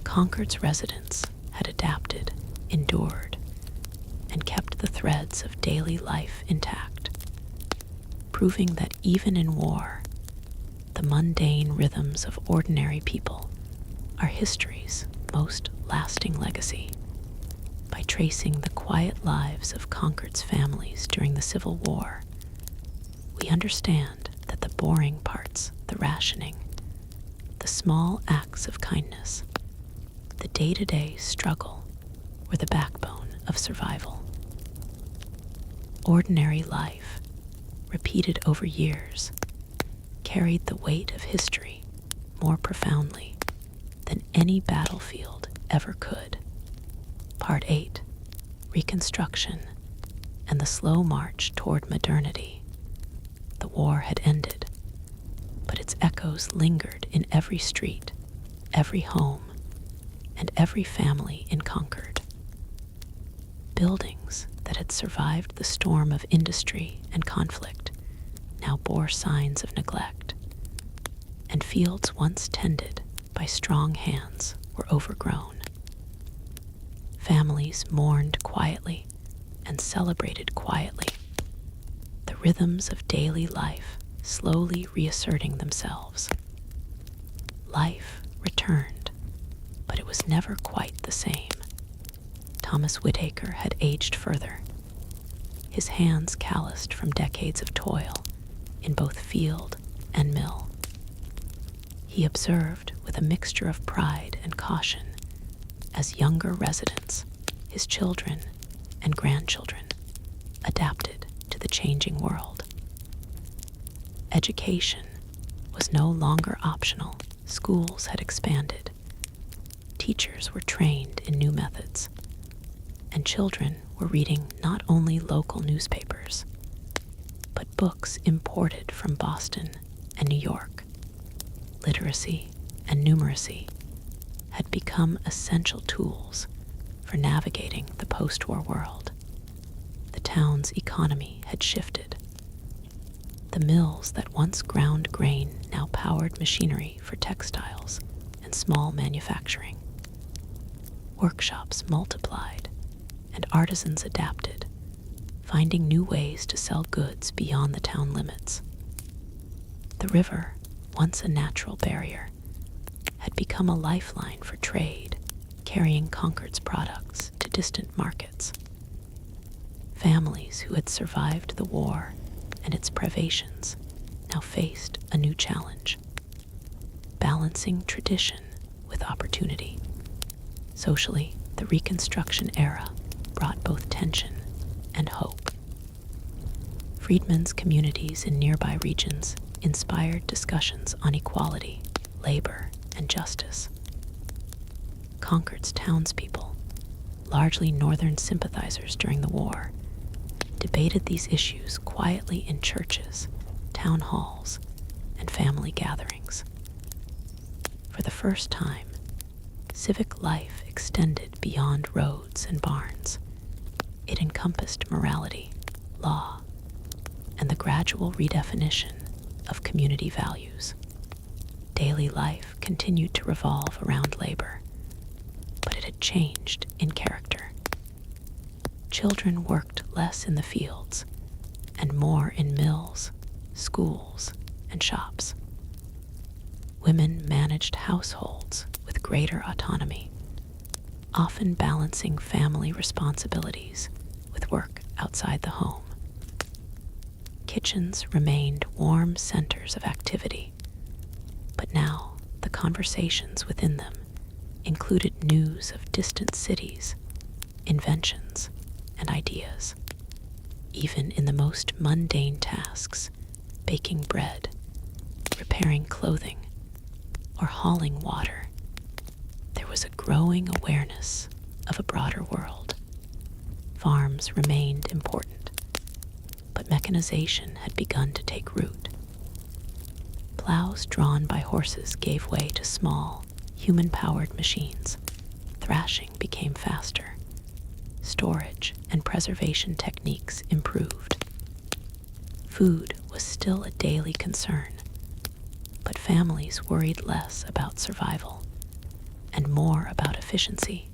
Concord's residents had adapted, endured, and kept the threads of daily life intact, proving that even in war, the mundane rhythms of ordinary people are history's most lasting legacy. By tracing the quiet lives of Concord's families during the Civil War, we understand that the boring parts, the rationing, the small acts of kindness, the day-to-day struggle were the backbone of survival. Ordinary life, repeated over years, carried the weight of history more profoundly than any battlefield ever could. Part 8, Reconstruction and the slow march toward modernity. The war had ended, but its echoes lingered in every street, every home, and every family in Concord. Buildings that had survived the storm of industry and conflict now bore signs of neglect, and fields once tended by strong hands were overgrown. Families mourned quietly and celebrated quietly. The rhythms of daily life slowly reasserting themselves. Life returned, but it was never quite the same. Thomas Whitaker had aged further, his hands calloused from decades of toil in both field and mill. He observed with a mixture of pride and caution as younger residents, his children and grandchildren, adapted to the changing world. Education was no longer optional. Schools had expanded. Teachers were trained in new methods, and children were reading not only local newspapers, but books imported from Boston and New York. Literacy and numeracy had become essential tools for navigating the post-war world. The town's economy had shifted. The mills that once ground grain now powered machinery for textiles and small manufacturing. Workshops multiplied, and artisans adapted, finding new ways to sell goods beyond the town limits. The river, once a natural barrier, had become a lifeline for trade, carrying Concord's products to distant markets. Families who had survived the war and its privations now faced a new challenge: balancing tradition with opportunity. Socially, the Reconstruction era brought both tension and hope. Freedmen's communities in nearby regions inspired discussions on equality, labor, and justice. Concord's townspeople, largely Northern sympathizers during the war, debated these issues quietly in churches, town halls, and family gatherings. For the first time, civic life extended beyond roads and barns. It encompassed morality, law, and the gradual redefinition of community values. Daily life continued to revolve around labor, but it had changed in character. Children worked less in the fields and more in mills, schools, and shops. Women managed households with greater autonomy, often balancing family responsibilities with work outside the home. Kitchens remained warm centers of activity, but now the conversations within them included news of distant cities, inventions, and ideas. Even in the most mundane tasks, baking bread, repairing clothing, or hauling water, there was a growing awareness of a broader world. Farms remained important, but mechanization had begun to take root. Plows drawn by horses gave way to small, human-powered machines. Thrashing became faster. Storage and preservation techniques improved. Food was still a daily concern, but families worried less about survival and more about efficiency,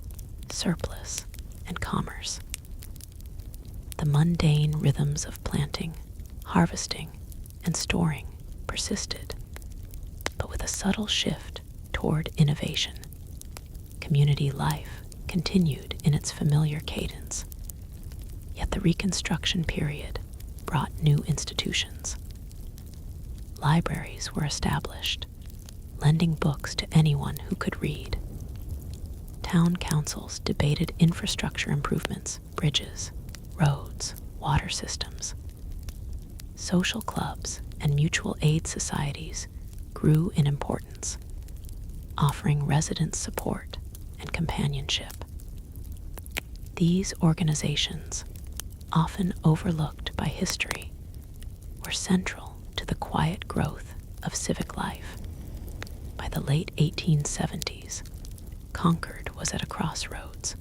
surplus, and commerce. The mundane rhythms of planting, harvesting, and storing persisted, but with a subtle shift toward innovation. Community life continued in its familiar cadence, yet the Reconstruction period brought new institutions. Libraries were established, lending books to anyone who could read. Town councils debated infrastructure improvements, bridges, roads, water systems. Social clubs and mutual aid societies grew in importance, offering resident support and companionship. These organizations, often overlooked by history, were central to the quiet growth of civic life. By the late 1870s, Concord was at a crossroads.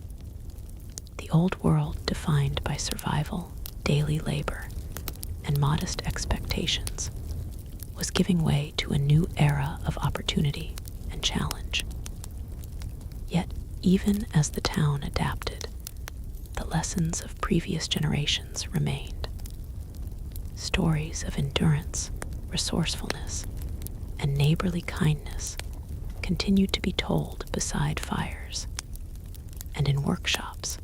The old world, defined by survival, daily labor, and modest expectations, was giving way to a new era of opportunity and challenge. Yet, even as the town adapted, the lessons of previous generations remained. Stories of endurance, resourcefulness, and neighborly kindness continued to be told beside fires and in workshops,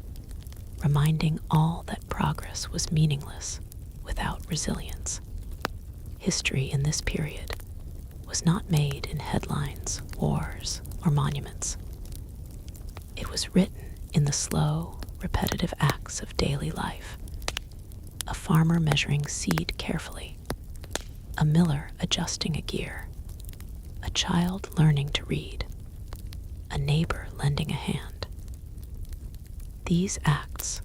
reminding all that progress was meaningless without resilience. History in this period was not made in headlines, wars, or monuments. It was written in the slow, repetitive acts of daily life. A farmer measuring seed carefully, a miller adjusting a gear, a child learning to read, a neighbor lending a hand. These acts,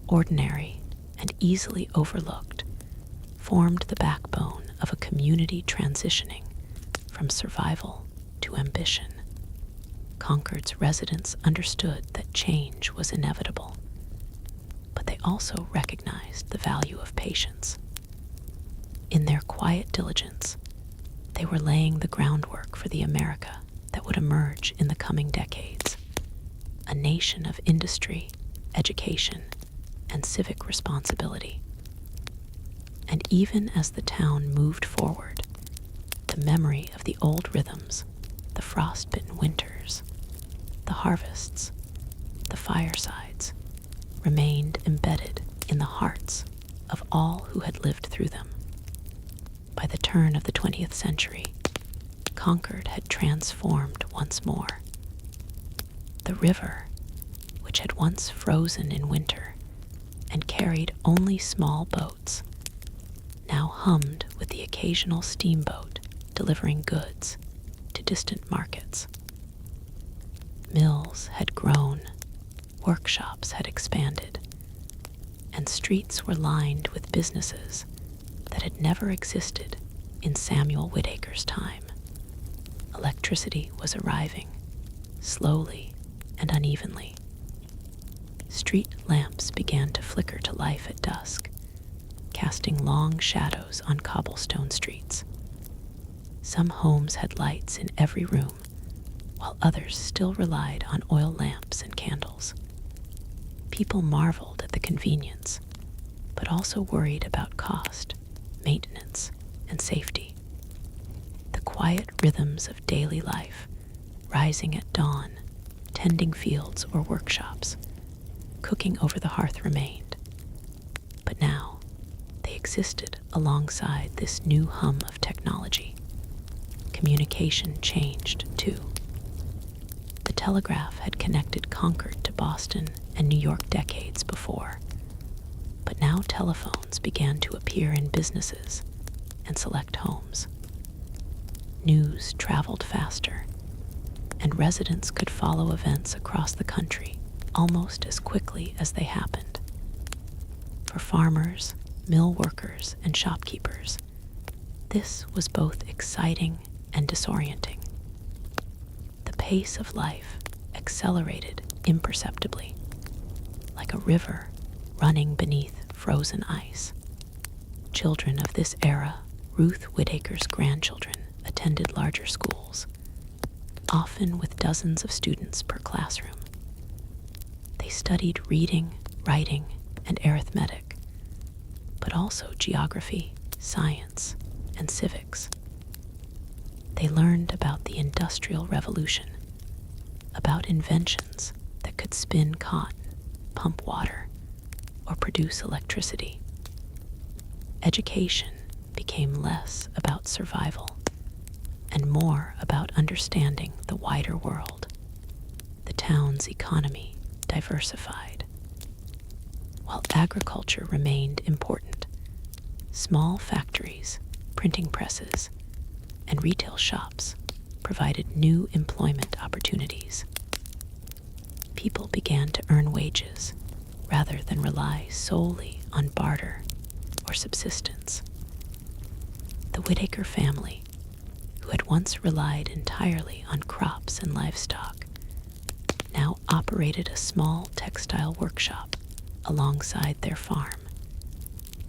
ordinary and easily overlooked, formed the backbone of a community transitioning from survival to ambition. Concord's residents understood that change was inevitable, but they also recognized the value of patience. In their quiet diligence, they were laying the groundwork for the America that would emerge in the coming decades, a nation of industry, education, and civic responsibility. And even as the town moved forward, the memory of the old rhythms, the frost-bitten winters, the harvests, the firesides, remained embedded in the hearts of all who had lived through them. By the turn of the 20th century, Concord had transformed once more. The river, which had once frozen in winter and carried only small boats, now hummed with the occasional steamboat delivering goods to distant markets. Mills had grown, workshops had expanded, and streets were lined with businesses that had never existed in Samuel Whitaker's time. Electricity was arriving, slowly and unevenly. Street lamps began to flicker to life at dusk, casting long shadows on cobblestone streets. Some homes had lights in every room, while others still relied on oil lamps and candles. People marveled at the convenience, but also worried about cost, maintenance, and safety. The quiet rhythms of daily life, rising at dawn, tending fields or workshops, cooking over the hearth remained. But now, they existed alongside this new hum of technology. Communication changed, too. The telegraph had connected Concord to Boston and New York decades before, but now telephones began to appear in businesses and select homes. News traveled faster, and residents could follow events across the country almost as quickly as they happened. For farmers, mill workers, and shopkeepers, this was both exciting and disorienting. The pace of life accelerated imperceptibly, like a river running beneath frozen ice. Children of this era, Ruth Whitaker's grandchildren, attended larger schools, often with dozens of students per classroom. They studied reading, writing, and arithmetic, but also geography, science, and civics. They learned about the Industrial Revolution, about inventions that could spin cotton, pump water, or produce electricity. Education became less about survival and more about understanding the wider world. The town's economy diversified. While agriculture remained important, small factories, printing presses, and retail shops provided new employment opportunities. People began to earn wages rather than rely solely on barter or subsistence. The Whitaker family, who had once relied entirely on crops and livestock, now operated a small textile workshop alongside their farm,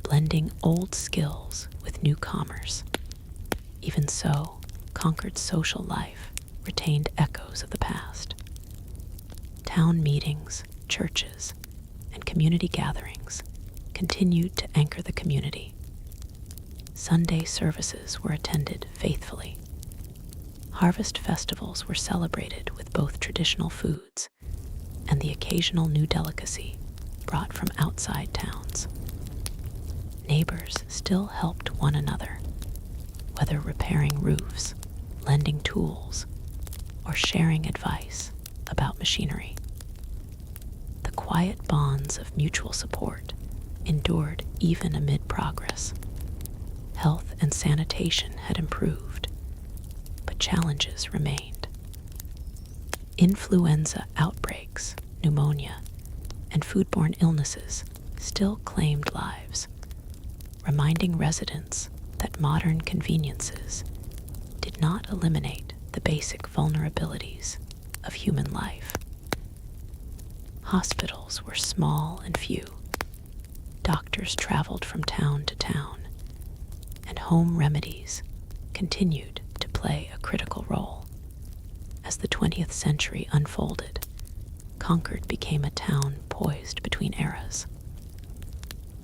blending old skills with new commerce. Even so, Concord's social life retained echoes of the past. Town meetings, churches, and community gatherings continued to anchor the community. Sunday services were attended faithfully. Harvest festivals were celebrated with both traditional foods and the occasional new delicacy brought from outside towns. Neighbors still helped one another, whether repairing roofs, lending tools, or sharing advice about machinery. The quiet bonds of mutual support endured even amid progress. Health and sanitation had improved, but challenges remained. Influenza outbreaks, pneumonia, and foodborne illnesses still claimed lives, reminding residents that modern conveniences did not eliminate the basic vulnerabilities of human life. Hospitals were small and few. Doctors traveled from town to town, and home remedies continued to play a critical role. As the 20th century unfolded, Concord became a town poised between eras.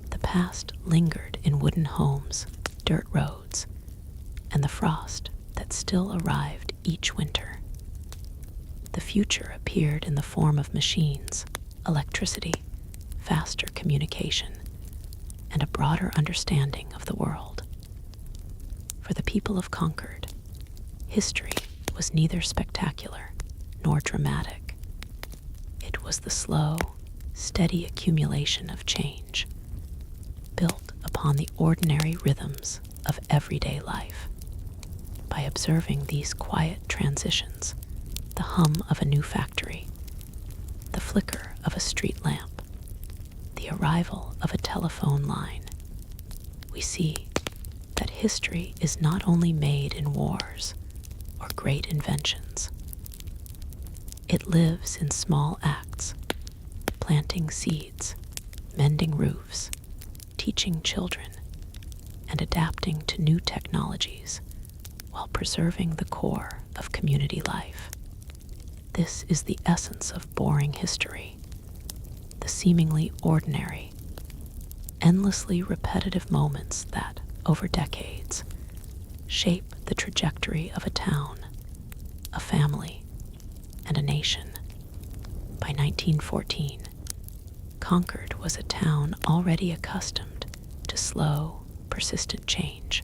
The past lingered in wooden homes, dirt roads, and the frost that still arrived each winter. The future appeared in the form of machines, electricity, faster communication, and a broader understanding of the world. For the people of Concord, history was neither spectacular nor dramatic. It was the slow, steady accumulation of change, built upon the ordinary rhythms of everyday life. By observing these quiet transitions, the hum of a new factory, the flicker of a street lamp, the arrival of a telephone line, we see that history is not only made in wars or great inventions. It lives in small acts, planting seeds, mending roofs, teaching children, and adapting to new technologies while preserving the core of community life. This is the essence of boring history, the seemingly ordinary, endlessly repetitive moments that, over decades, shape the trajectory of a town, a family, and a nation. By 1914, Concord was a town already accustomed to slow, persistent change.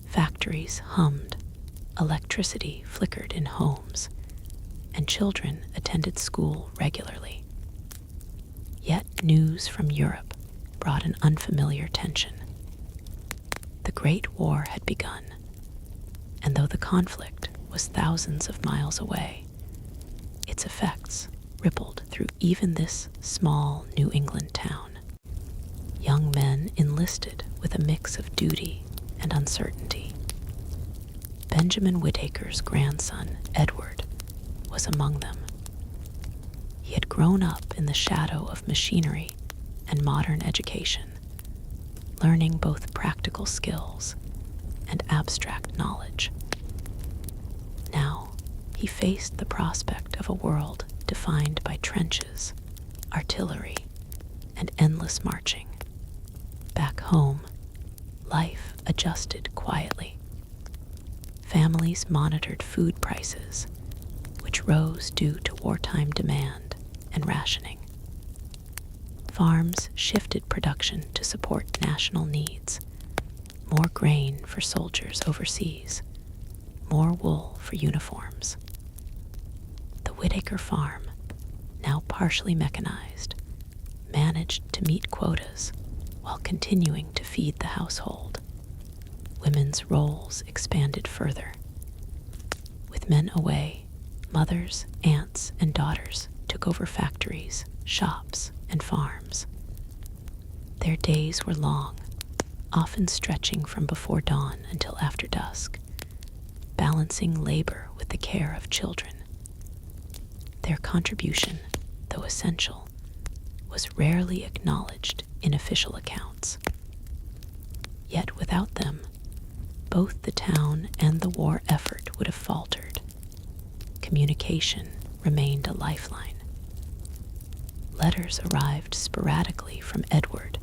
Factories hummed, electricity flickered in homes, and children attended school regularly. Yet news from Europe brought an unfamiliar tension. The Great War had begun, and though the conflict was thousands of miles away, its effects rippled through even this small New England town. Young men enlisted with a mix of duty and uncertainty. Benjamin Whittaker's grandson, Edward, was among them. He had grown up in the shadow of machinery and modern education, learning both practical skills and abstract knowledge. Now, he faced the prospect of a world defined by trenches, artillery, and endless marching. Back home, life adjusted quietly. Families monitored food prices, which rose due to wartime demand and rationing. Farms shifted production to support national needs. More grain for soldiers overseas, more wool for uniforms. The Whittaker farm, now partially mechanized, managed to meet quotas while continuing to feed the household. Women's roles expanded further. With men away, mothers, aunts, and daughters took over factories, shops, and farms. Their days were long, often stretching from before dawn until after dusk, balancing labor with the care of children. Their contribution, though essential, was rarely acknowledged in official accounts. Yet without them, both the town and the war effort would have faltered. Communication remained a lifeline. Letters arrived sporadically from Edward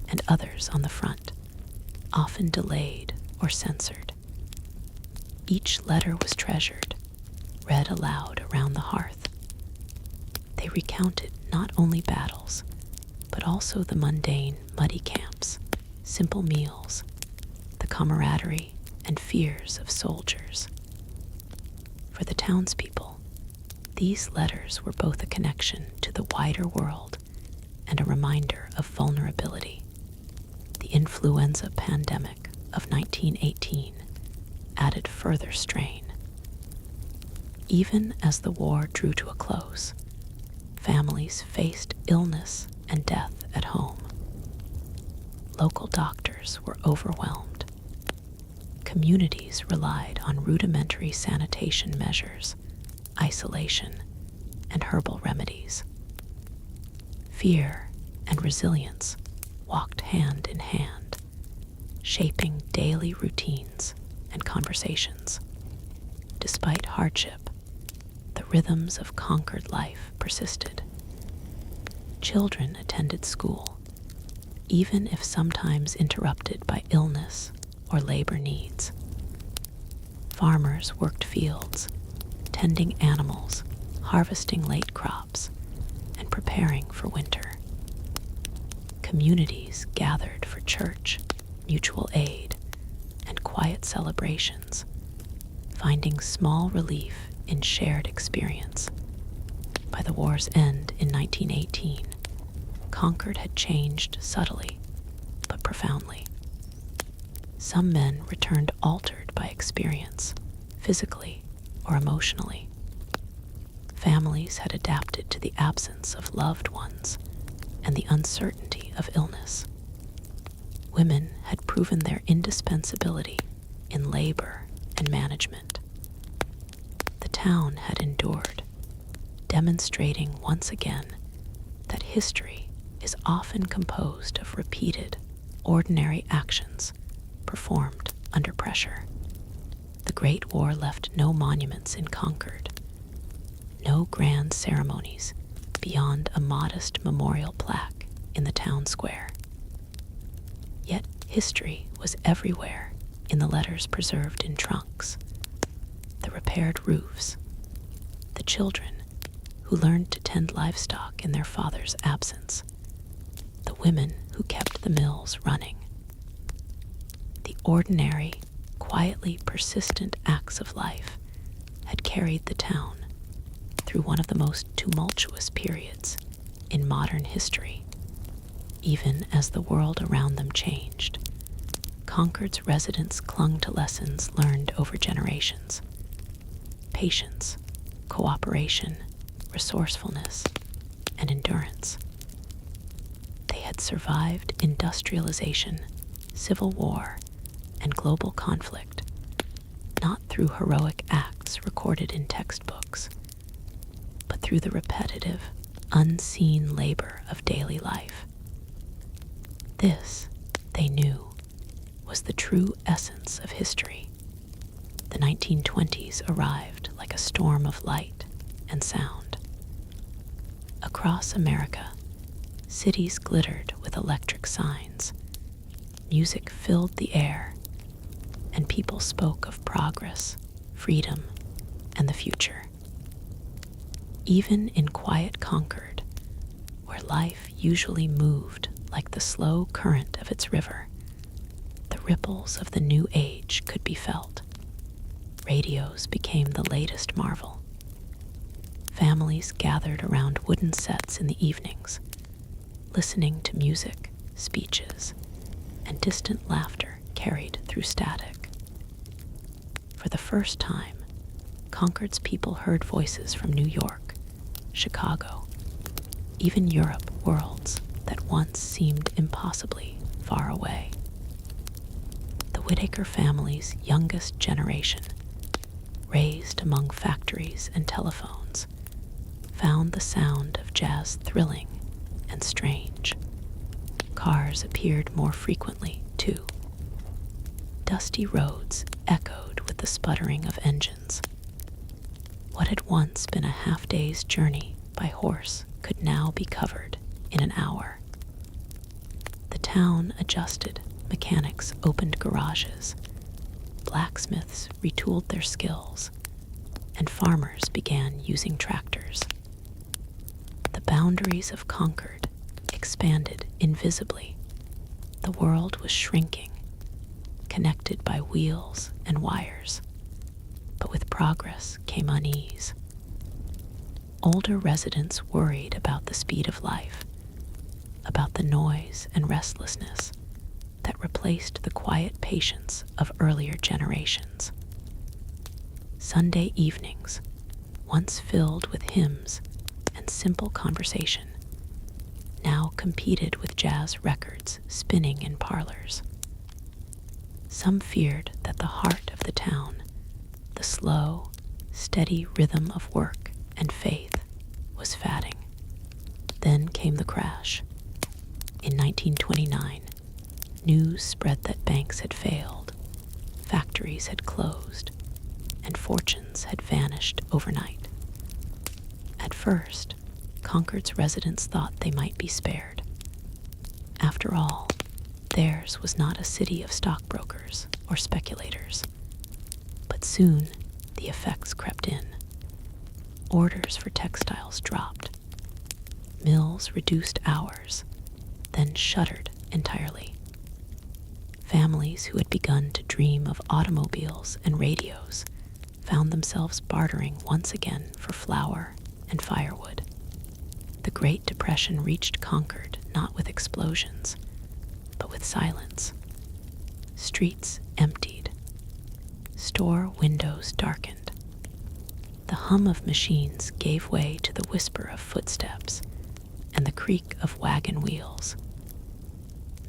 and others on the front, often delayed or censored. Each letter was treasured, read aloud around the hearth. They recounted not only battles, but also the mundane, muddy camps, simple meals, the camaraderie and fears of soldiers. For the townspeople, these letters were both a connection to the wider world and a reminder of vulnerability. The influenza pandemic of 1918 added further strain. Even as the war drew to a close, families faced illness and death at home. Local doctors were overwhelmed. Communities relied on rudimentary sanitation measures, isolation, and herbal remedies. Fear and resilience walked hand in hand, shaping daily routines and conversations. Despite hardship, the rhythms of conquered life persisted. Children attended school, even if sometimes interrupted by illness or labor needs. Farmers worked fields, tending animals, harvesting late crops, and preparing for winter. Communities gathered for church, mutual aid, and quiet celebrations, finding small relief in shared experience. By the war's end in 1918, Concord had changed subtly, but profoundly. Some men returned altered by experience, physically or emotionally. Families had adapted to the absence of loved ones and the uncertainty of illness. Women had proven their indispensability in labor and management. The town had endured, demonstrating once again that history is often composed of repeated, ordinary actions performed under pressure. The Great War left no monuments in Concord, no grand ceremonies beyond a modest memorial plaque in the town square. Yet history was everywhere in the letters preserved in trunks, the repaired roofs, the children who learned to tend livestock in their father's absence, the women who kept the mills running. The ordinary, quietly persistent acts of life had carried the town through one of the most tumultuous periods in modern history. Even as the world around them changed, Concord's residents clung to lessons learned over generations: patience, cooperation, resourcefulness, and endurance. They had survived industrialization, civil war, and global conflict, not through heroic acts recorded in textbooks, but through the repetitive, unseen labor of daily life. This, they knew, was the true essence of history. The 1920s arrived like a storm of light and sound. Across America, cities glittered with electric signs. Music filled the air, and people spoke of progress, freedom, and the future. Even in quiet Concord, where life usually moved like the slow current of its river, the ripples of the new age could be felt. Radios became the latest marvel. Families gathered around wooden sets in the evenings, listening to music, speeches, and distant laughter carried through static. For the first time, Concord's people heard voices from New York, Chicago, even Europe, worlds that once seemed impossibly far away. The Whittaker family's youngest generation, raised among factories and telephones, found the sound of jazz thrilling and strange. Cars appeared more frequently, too. Dusty roads echoed with the sputtering of engines. What had once been a half-day's journey by horse could now be covered in an hour. The town adjusted mechanics opened garages, blacksmiths retooled their skills, and farmers began using tractors. The boundaries of Concord expanded invisibly. The world was shrinking, connected by wheels and wires. But with progress came unease. Older residents worried about the speed of life, about the noise and restlessness that replaced the quiet patience of earlier generations. Sunday evenings, once filled with hymns and simple conversation, now competed with jazz records spinning in parlors. Some feared that the heart of the town, the slow, steady rhythm of work and faith, was fading. Then came the crash. In 1929, news spread that banks had failed, factories had closed, and fortunes had vanished overnight. At first, Concord's residents thought they might be spared. After all, theirs was not a city of stockbrokers or speculators. But soon, the effects crept in. Orders for textiles dropped. Mills reduced hours, then shuttered entirely. Families who had begun to dream of automobiles and radios found themselves bartering once again for flour and firewood. The Great Depression reached Concord not with explosions, but with silence. Streets emptied. Store windows darkened. The hum of machines gave way to the whisper of footsteps and the creak of wagon wheels.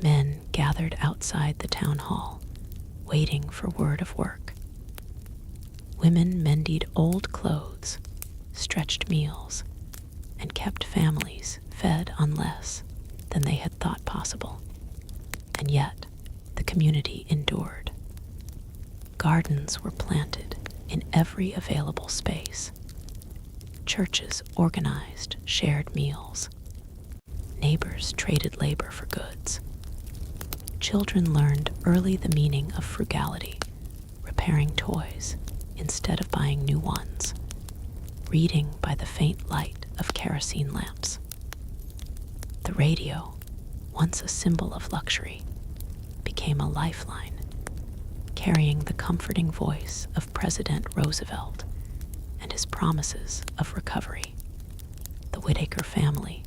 Men gathered outside the town hall, waiting for word of work. Women mended old clothes, stretched meals, and kept families fed on less than they had thought possible. And yet, the community endured. Gardens were planted in every available space. Churches organized shared meals. Neighbors traded labor for goods. Children learned early the meaning of frugality, repairing toys instead of buying new ones, reading by the faint light of kerosene lamps. The radio, once a symbol of luxury, became a lifeline, carrying the comforting voice of President Roosevelt and his promises of recovery. The Whittaker family,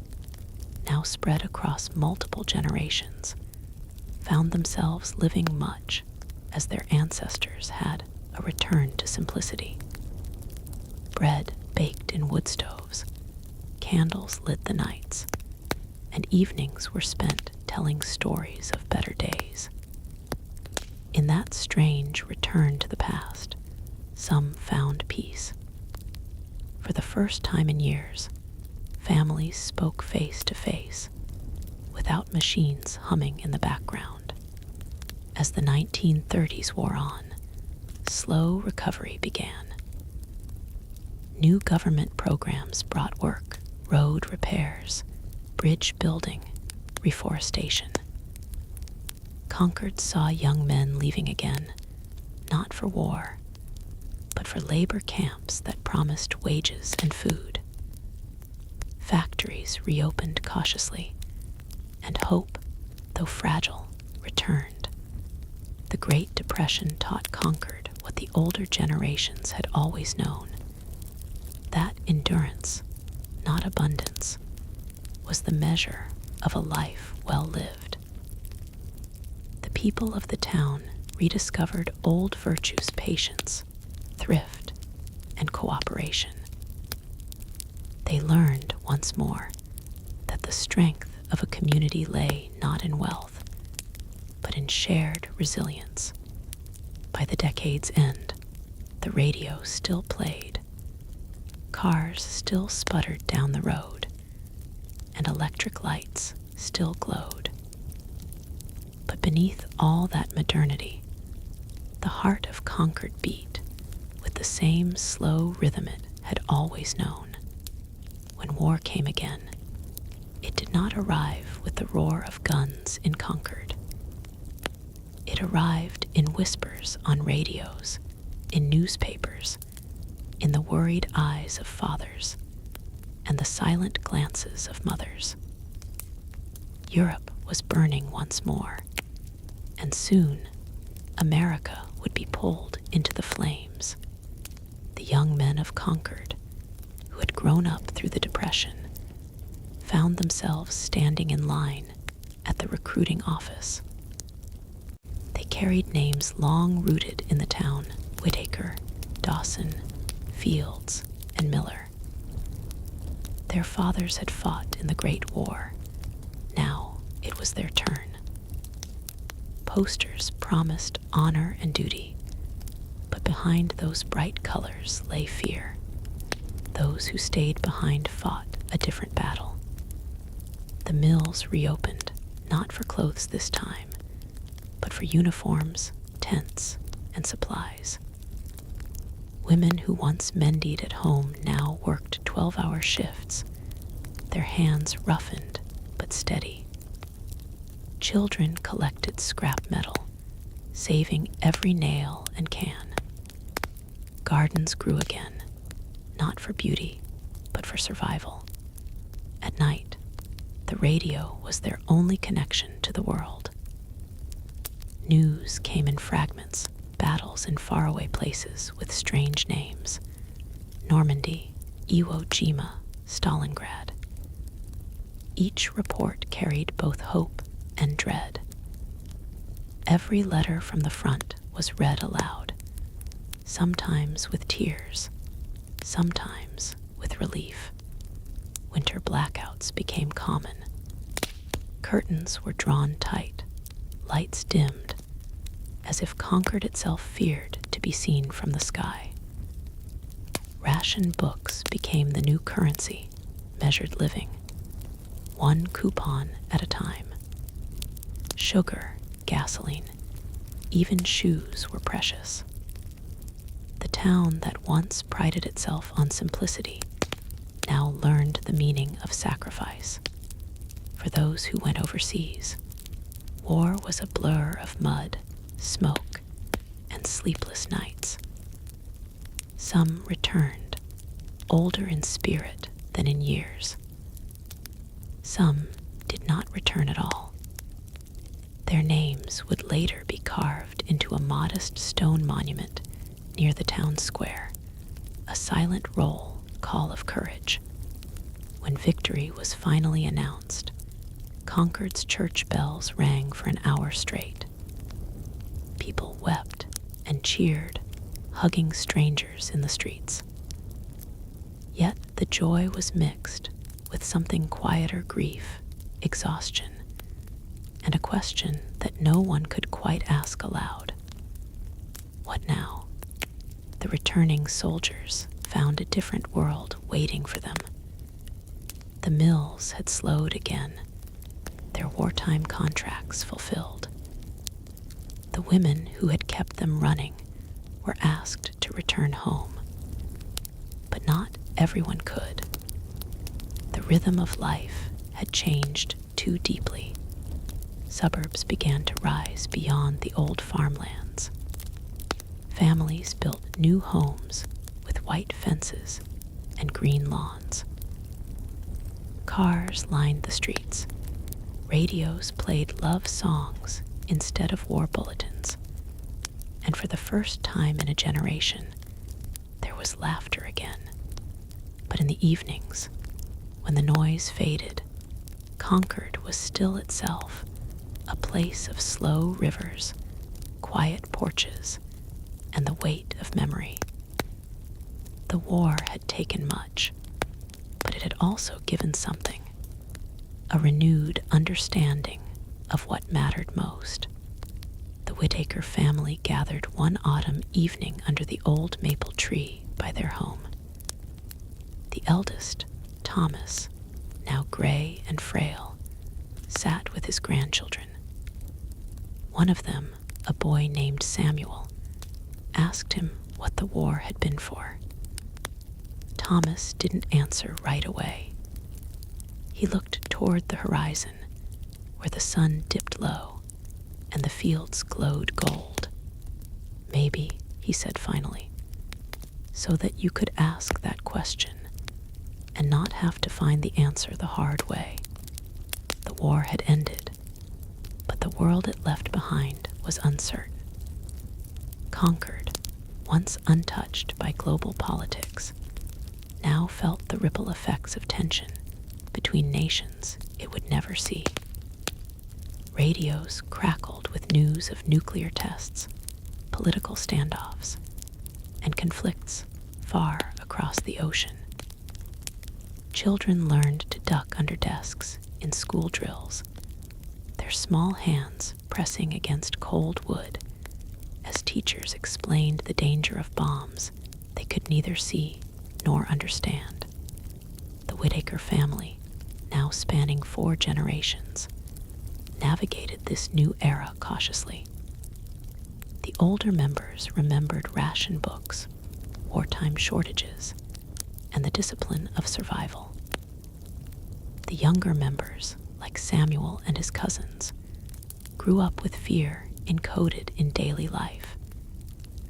now spread across multiple generations, found themselves living much as their ancestors had a return to simplicity. Bread baked in wood stoves, candles lit the nights, and evenings were spent telling stories of better days. In that strange return to the past, some found peace. For the first time in years, families spoke face to face, without machines humming in the background. As the 1930s wore on, slow recovery began. New government programs brought work, road repairs, bridge building, reforestation. Concord saw young men leaving again, not for war, but for labor camps that promised wages and food. Factories reopened cautiously, and hope, though fragile, returned. The Great Depression taught Concord what the older generations had always known. That endurance, not abundance, was the measure of a life well lived. The people of the town rediscovered old virtues: patience, thrift, and cooperation. They learned once more that the strength of a community lay not in wealth, but in shared resilience. By the decade's end, the radio still played. Cars still sputtered down the road, and electric lights still glowed. But beneath all that modernity, the heart of Concord beat with the same slow rhythm it had always known. When war came again, it did not arrive with the roar of guns in Concord. It arrived in whispers on radios, in newspapers, in the worried eyes of fathers, and the silent glances of mothers. Europe was burning once more, and soon America would be pulled into the flames. The young men of Concord, who had grown up through the Depression, found themselves standing in line at the recruiting office. They carried names long rooted in the town: Whitaker, Dawson, Fields, and Miller. Their fathers had fought in the Great War. Now it was their turn. Posters promised honor and duty, but behind those bright colors lay fear. Those who stayed behind fought a different battle. The mills reopened, not for clothes this time, but for uniforms, tents, and supplies. Women who once mended at home now worked 12-hour shifts, their hands roughened but steady. Children collected scrap metal, saving every nail and can. Gardens grew again, not for beauty, but for survival. At night, the radio was their only connection to the world. News came in fragments, battles in faraway places with strange names: Normandy, Iwo Jima, Stalingrad. Each report carried both hope and dread. Every letter from the front was read aloud, sometimes with tears, sometimes with relief. Winter blackouts became common. Curtains were drawn tight, lights dimmed, as if Concord itself feared to be seen from the sky. Ration books became the new currency, measured living, one coupon at a time. Sugar, gasoline, even shoes were precious. The town that once prided itself on simplicity now learned the meaning of sacrifice. For those who went overseas, war was a blur of mud, smoke, and sleepless nights. Some returned, older in spirit than in years. Some did not return at all. Their names would later be carved into a modest stone monument near the town square, a silent roll call of courage. When victory was finally announced, Concord's church bells rang for an hour straight. People wept and cheered, hugging strangers in the streets. Yet the joy was mixed with something quieter grief, exhaustion, and a question that no one could quite ask aloud. What now? The returning soldiers found a different world waiting for them. The mills had slowed again, their wartime contracts fulfilled. The women who had kept them running were asked to return home. But not everyone could. The rhythm of life had changed too deeply. Suburbs began to rise beyond the old farmlands. Families built new homes with white fences and green lawns. Cars lined the streets. Radios played love songs instead of war bulletins. And for the first time in a generation, there was laughter again. But in the evenings, when the noise faded, Concord was still itself, a place of slow rivers, quiet porches, and the weight of memory. The war had taken much, but it had also given something, a renewed understanding of what mattered most. The Whitaker family gathered one autumn evening under the old maple tree by their home. The eldest, Thomas, now gray and frail, sat with his grandchildren. One of them, a boy named Samuel, asked him what the war had been for. Thomas didn't answer right away. He looked toward the horizon, where the sun dipped low, and the fields glowed gold. Maybe, he said finally, so that you could ask that question and not have to find the answer the hard way. The war had ended, but the world it left behind was uncertain. Concord, once untouched by global politics, now felt the ripple effects of tension between nations it would never see. Radios crackled with news of nuclear tests, political standoffs, and conflicts far across the ocean. Children learned to duck under desks in school drills, their small hands pressing against cold wood as teachers explained the danger of bombs they could neither see nor understand. The Whittaker family, now spanning 4 generations, navigated this new era cautiously. The older members remembered ration books, wartime shortages, and the discipline of survival. The younger members, like Samuel and his cousins, grew up with fear encoded in daily life.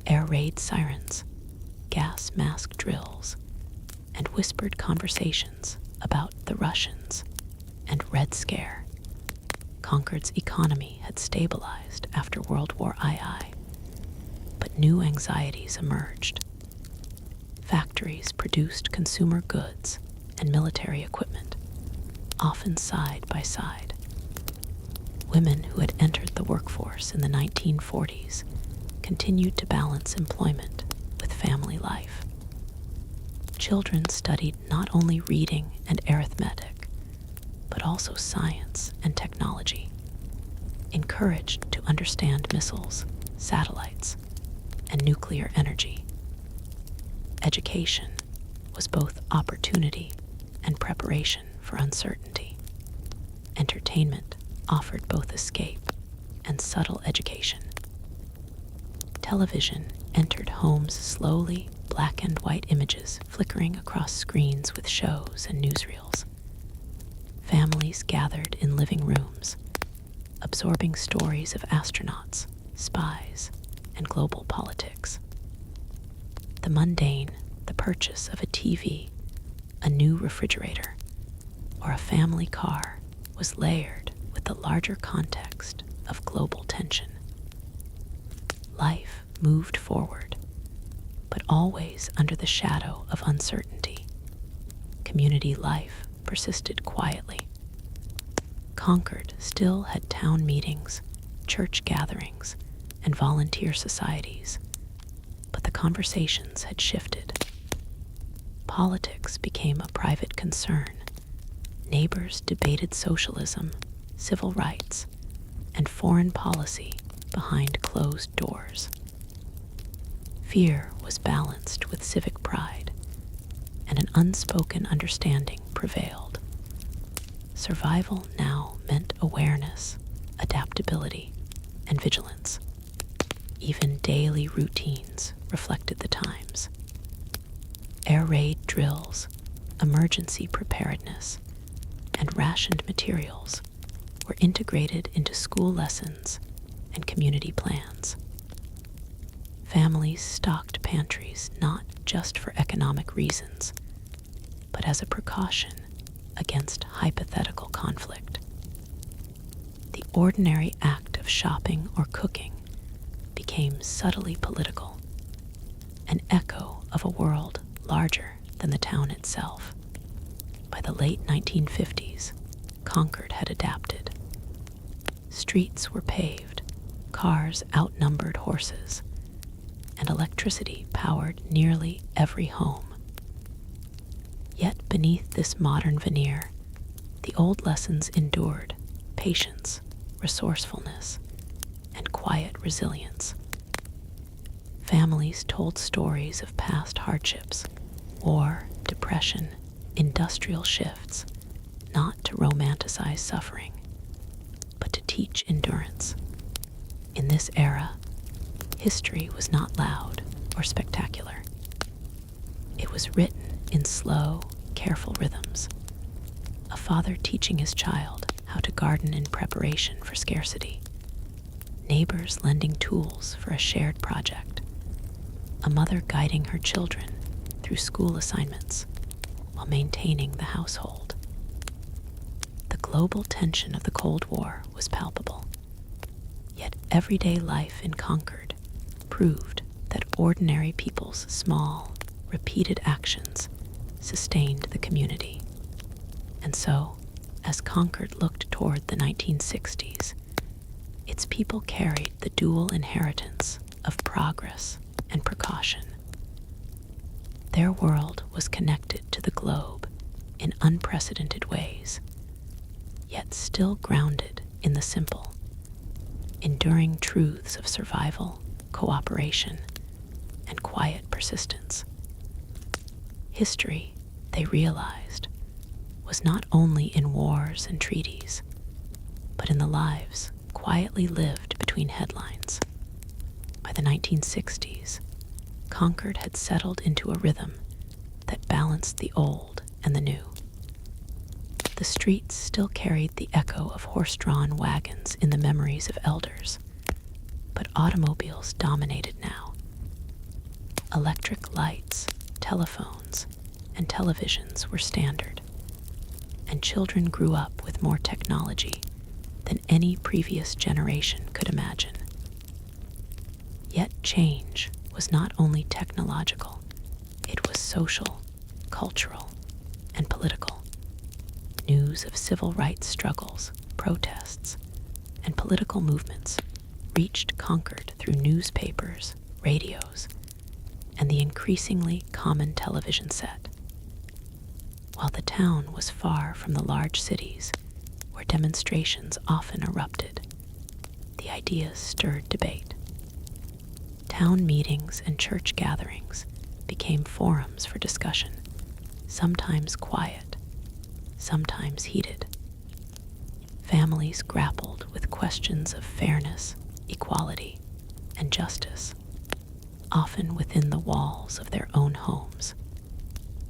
Air raid sirens, gas mask drills, and whispered conversations about the Russians and Red Scare. Concord's economy had stabilized after World War II, but new anxieties emerged. Factories produced consumer goods and military equipment, often side by side. Women who had entered the workforce in the 1940s continued to balance employment with family life. Children studied not only reading and arithmetic, but also science and technology, encouraged to understand missiles, satellites, and nuclear energy. Education was both opportunity and preparation for uncertainty. Entertainment offered both escape and subtle education. Television entered homes slowly, black and white images flickering across screens with shows and newsreels. Families gathered in living rooms, absorbing stories of astronauts, spies, and global politics. The mundane, the purchase of a TV, a new refrigerator, or a family car was layered with the larger context of global tension. Life moved forward, but always under the shadow of uncertainty. Community life persisted quietly. Concord still had town meetings, church gatherings, and volunteer societies, but the conversations had shifted. Politics became a private concern. Neighbors debated socialism, civil rights, and foreign policy behind closed doors. Fear was balanced with civic pride, and an unspoken understanding prevailed. Survival now meant awareness, adaptability, and vigilance. Even daily routines reflected the times. Air raid drills, emergency preparedness, and rationed materials were integrated into school lessons and community plans. Families stocked pantries not just for economic reasons, but as a precaution against hypothetical conflict. The ordinary act of shopping or cooking became subtly political, an echo of a world larger than the town itself. By the late 1950s, Concord had adapted. Streets were paved, cars outnumbered horses, and electricity powered nearly every home. Yet beneath this modern veneer, the old lessons endured: patience, resourcefulness, and quiet resilience. Families told stories of past hardships, war, depression, industrial shifts, not to romanticize suffering, but to teach endurance. In this era, history was not loud or spectacular. It was written in slow, careful rhythms. A father teaching his child how to garden in preparation for scarcity. neighbors lending tools for a shared project, a mother guiding her children through school assignments while maintaining the household. The global tension of the Cold War was palpable, yet everyday life in Concord proved that ordinary people's small, repeated actions sustained the community. And so, as Concord looked toward the 1960s, its people carried the dual inheritance of progress and precaution. Their world was connected to the globe in unprecedented ways, yet still grounded in the simple, enduring truths of survival, cooperation, and quiet persistence. History, they realized, was not only in wars and treaties, but in the lives quietly lived between headlines. By the 1960s, Concord had settled into a rhythm that balanced the old and the new. The streets still carried the echo of horse-drawn wagons in the memories of elders, but automobiles dominated now. Electric lights, telephones, and televisions were standard, and children grew up with more technology than any previous generation could imagine. Yet change was not only technological, it was social, cultural, and political. News of civil rights struggles, protests, and political movements reached Concord through newspapers, radios, and the increasingly common television set. While the town was far from the large cities where demonstrations often erupted, the ideas stirred debate. Town meetings and church gatherings became forums for discussion, sometimes quiet, sometimes heated. Families grappled with questions of fairness, equality, and justice, often within the walls of their own homes.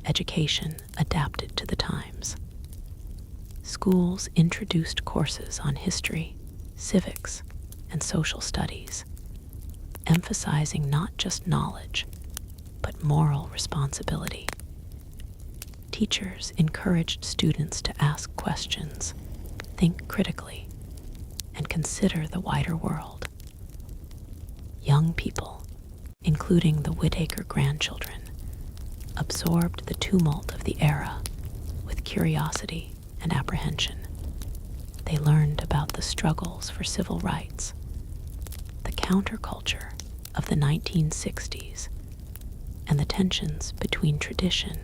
Education adapted to the times. Schools introduced courses on history, civics, and social studies, emphasizing not just knowledge, but moral responsibility. Teachers encouraged students to ask questions, think critically, and consider the wider world. Young people, including the Whittaker grandchildren, absorbed the tumult of the era with curiosity and apprehension. They learned about the struggles for civil rights, the counterculture of the 1960s, and the tensions between tradition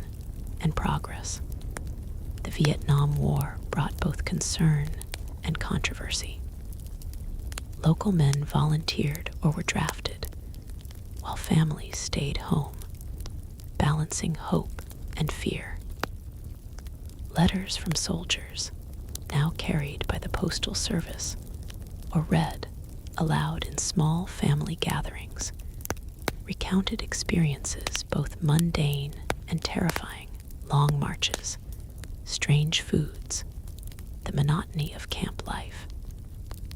and progress. The Vietnam War brought both concern and controversy. Local men volunteered or were drafted, while families stayed home, balancing hope and fear. Letters from soldiers, now carried by the Postal Service, or read aloud in small family gatherings, recounted experiences both mundane and terrifying: long marches, strange foods, the monotony of camp life,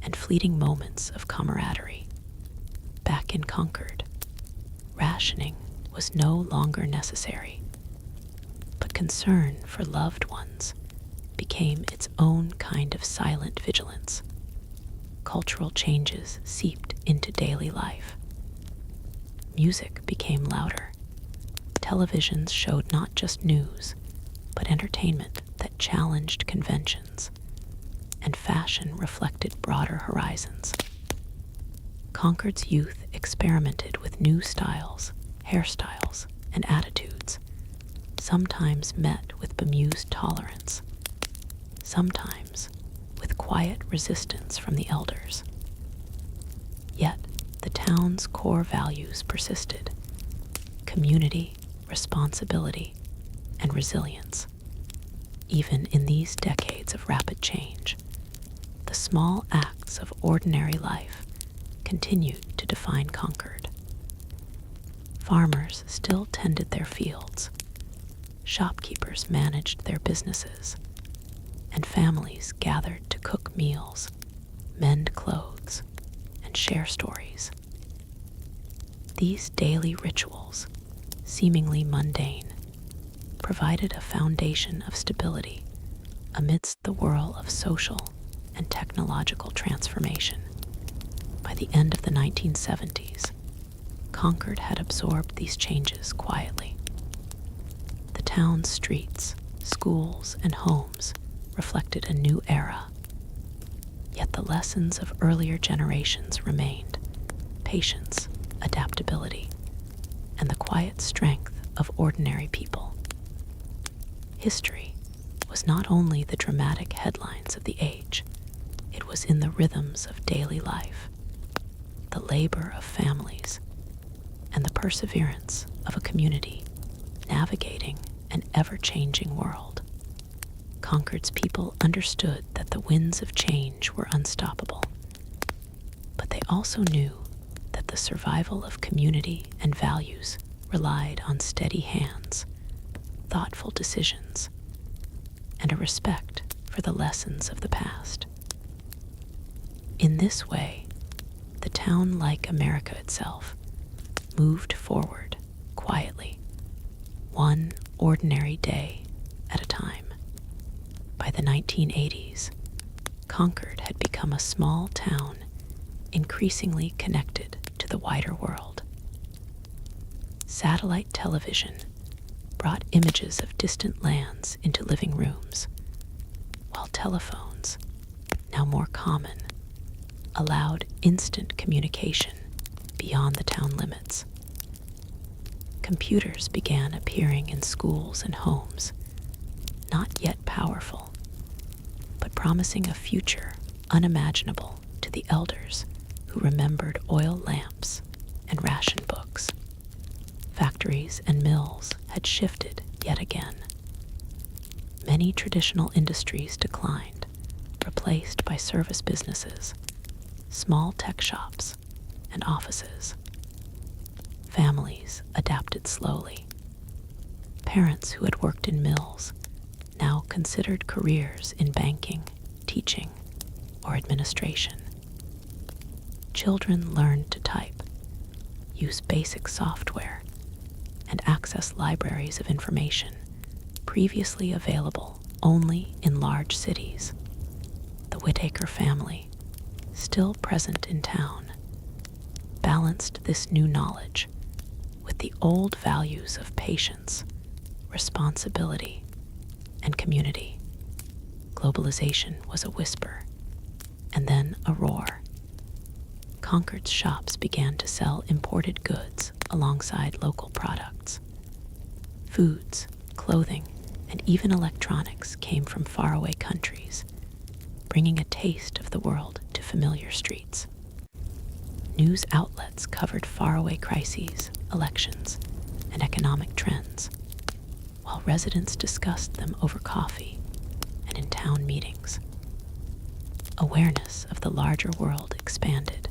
and fleeting moments of camaraderie. Back in Concord, rationing was no longer necessary, but concern for loved ones became its own kind of silent vigilance. Cultural changes seeped into daily life. Music became louder. Televisions showed not just news, but entertainment that challenged conventions, and fashion reflected broader horizons. Concord's youth experimented with new styles, hairstyles, and attitudes, sometimes met with bemused tolerance, sometimes with quiet resistance from the elders. Yet, the town's core values persisted: community, responsibility, and resilience. Even in these decades of rapid change, the small acts of ordinary life continued to define Concord. Farmers still tended their fields, shopkeepers managed their businesses, and families gathered to cook meals, mend clothes, and share stories. These daily rituals, seemingly mundane, provided a foundation of stability amidst the whirl of social and technological transformation. By the end of the 1970s, Concord had absorbed these changes quietly. The town's streets, schools, and homes reflected a new era. Yet the lessons of earlier generations remained: patience, adaptability, and the quiet strength of ordinary people. History was not only the dramatic headlines of the age, it was in the rhythms of daily life, the labor of families, and the perseverance of a community navigating an ever-changing world. Concord's people understood that the winds of change were unstoppable, but they also knew that the survival of community and values relied on steady hands, thoughtful decisions, and a respect for the lessons of the past. In this way, the town, like America itself, moved forward quietly, one ordinary day at a time. By the 1980s, Concord had become a small town increasingly connected to the wider world. Satellite television brought images of distant lands into living rooms, while telephones, now more common, allowed instant communication beyond the town limits. Computers began appearing in schools and homes, not yet powerful, but promising a future unimaginable to the elders who remembered oil lamps and ration books. Factories and mills had shifted yet again. Many traditional industries declined, replaced by service businesses, small tech shops, and offices. Families adapted slowly. Parents who had worked in mills now considered careers in banking, teaching, or administration. Children learned to type, use basic software, and access libraries of information previously available only in large cities. The Whittaker family, still present in town, balanced this new knowledge with the old values of patience, responsibility, and community. Globalization was a whisper, and then a roar. Concord's shops began to sell imported goods alongside local products. Foods, clothing, and even electronics came from faraway countries, bringing a taste of the world to familiar streets. News outlets covered faraway crises, elections, and economic trends, while residents discussed them over coffee and in town meetings. Awareness of the larger world expanded,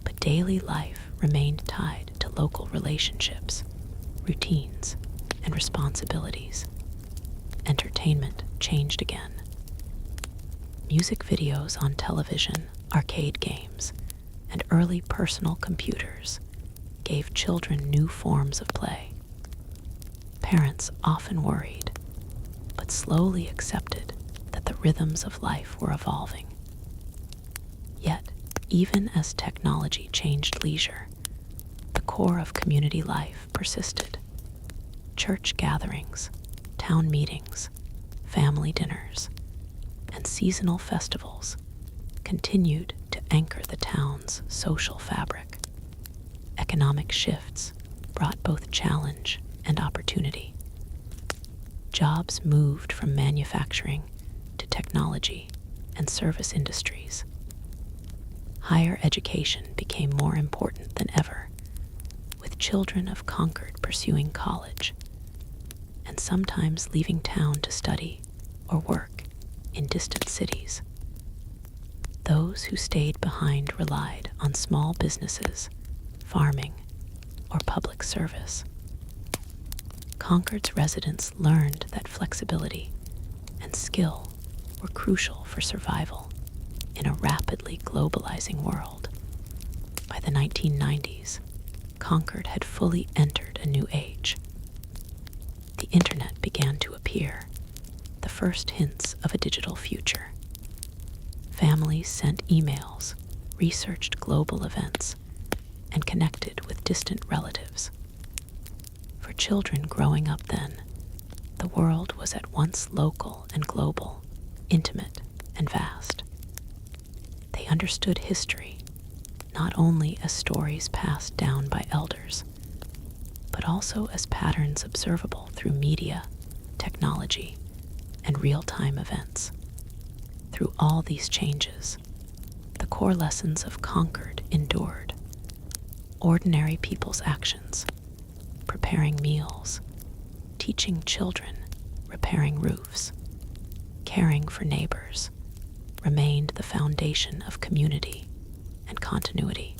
but daily life remained tied to local relationships, routines, and responsibilities. Entertainment changed again. Music videos on television, arcade games, and early personal computers gave children new forms of play. Parents often worried, but slowly accepted that the rhythms of life were evolving. Yet, even as technology changed leisure, the core of community life persisted. Church gatherings, town meetings, family dinners, and seasonal festivals continued to anchor the town's social fabric. Economic shifts brought both challenge and opportunity. Jobs moved from manufacturing to technology and service industries. Higher education became more important than ever, with children of Concord pursuing college, and sometimes leaving town to study or work in distant cities. Those who stayed behind relied on small businesses, farming, or public service. Concord's residents learned that flexibility and skill were crucial for survival in a rapidly globalizing world. the 1990s, Concord had fully entered a new age. The internet began to appear, the first hints of a digital future. Families sent emails, researched global events, and connected with distant relatives. For children growing up then, the world was at once local and global, intimate and vast. They understood history, not only as stories passed down by elders, but also as patterns observable through media, technology, and real-time events. Through all these changes, the core lessons of Concord endured. Ordinary people's actions, preparing meals, teaching children, repairing roofs, caring for neighbors, remained the foundation of community and continuity.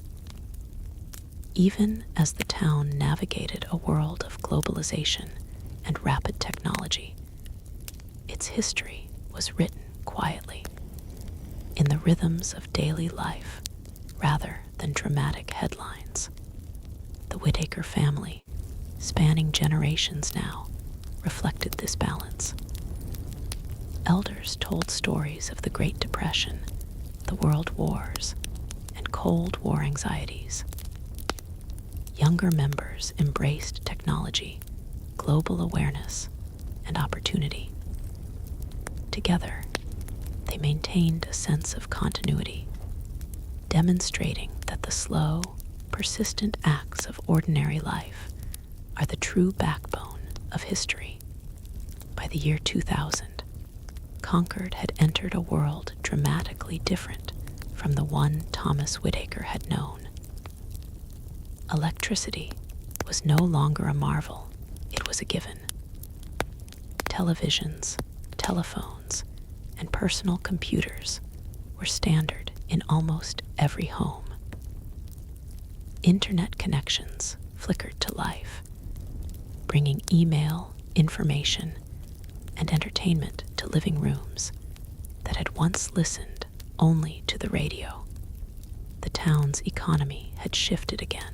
Even as the town navigated a world of globalization and rapid technology, its history was written quietly, in the rhythms of daily life rather than dramatic headlines. The Whittaker family, spanning generations now, reflected this balance. Elders told stories of the Great Depression, the World Wars, and Cold War anxieties. Younger members embraced technology, global awareness, and opportunity. Together, they maintained a sense of continuity, demonstrating that the slow, persistent acts of ordinary life are the true backbone of history. By the year 2000, Concord had entered a world dramatically different from the one Thomas Whittaker had known. Electricity was no longer a marvel, it was a given. Televisions, telephones, and personal computers were standard in almost every home. Internet connections flickered to life, bringing email, information, and entertainment to living rooms that had once listened only to the radio. The town's economy had shifted again.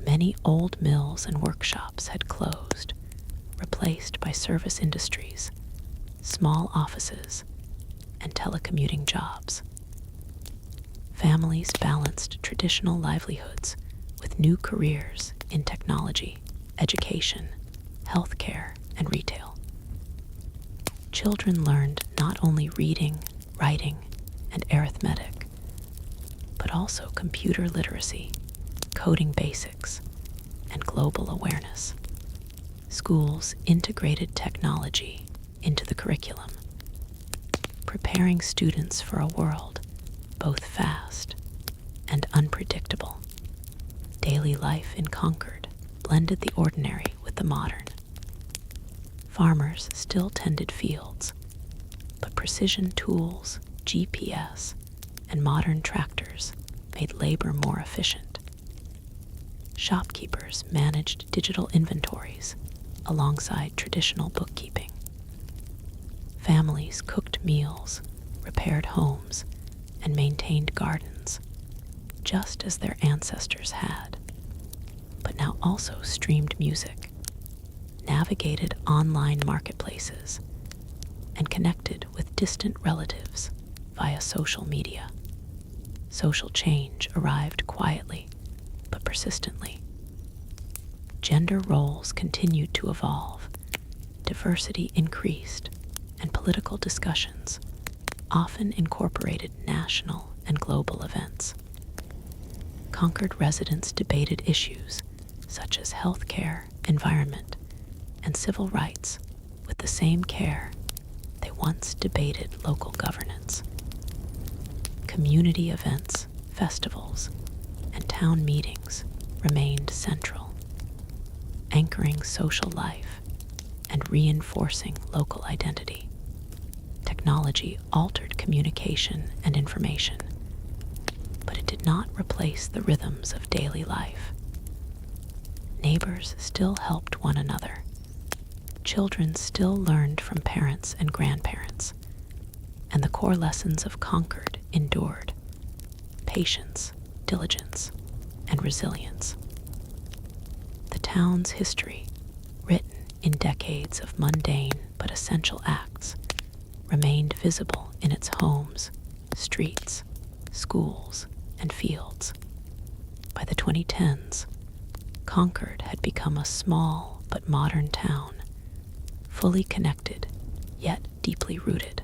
Many old mills and workshops had closed, replaced by service industries, small offices, and telecommuting jobs. Families balanced traditional livelihoods with new careers in technology, education, healthcare, and retail. Children learned not only reading, writing, and arithmetic, but also computer literacy, coding basics, and global awareness. Schools integrated technology into the curriculum, preparing students for a world both fast and unpredictable. Daily life in Concord blended the ordinary with the modern. Farmers still tended fields, but precision tools, GPS, and modern tractors made labor more efficient. Shopkeepers managed digital inventories alongside traditional bookkeeping. Families cooked meals, repaired homes, and maintained gardens, just as their ancestors had, but now also streamed music, navigated online marketplaces, and connected with distant relatives via social media. Social change arrived quietly, but persistently. Gender roles continued to evolve, diversity increased, and political discussions often incorporated national and global events. Concord residents debated issues such as healthcare, environment, and civil rights with the same care they once debated local governance. Community events, festivals, and town meetings remained central, anchoring social life and reinforcing local identity. Technology altered communication and information, but it did not replace the rhythms of daily life. Neighbors still helped one another. Children still learned from parents and grandparents, and the core lessons of Concord endured: patience, diligence, and resilience. The town's history, written in decades of mundane but essential acts, remained visible in its homes, streets, schools, and fields. By the 2010s, Concord had become a small but modern town, fully connected yet deeply rooted.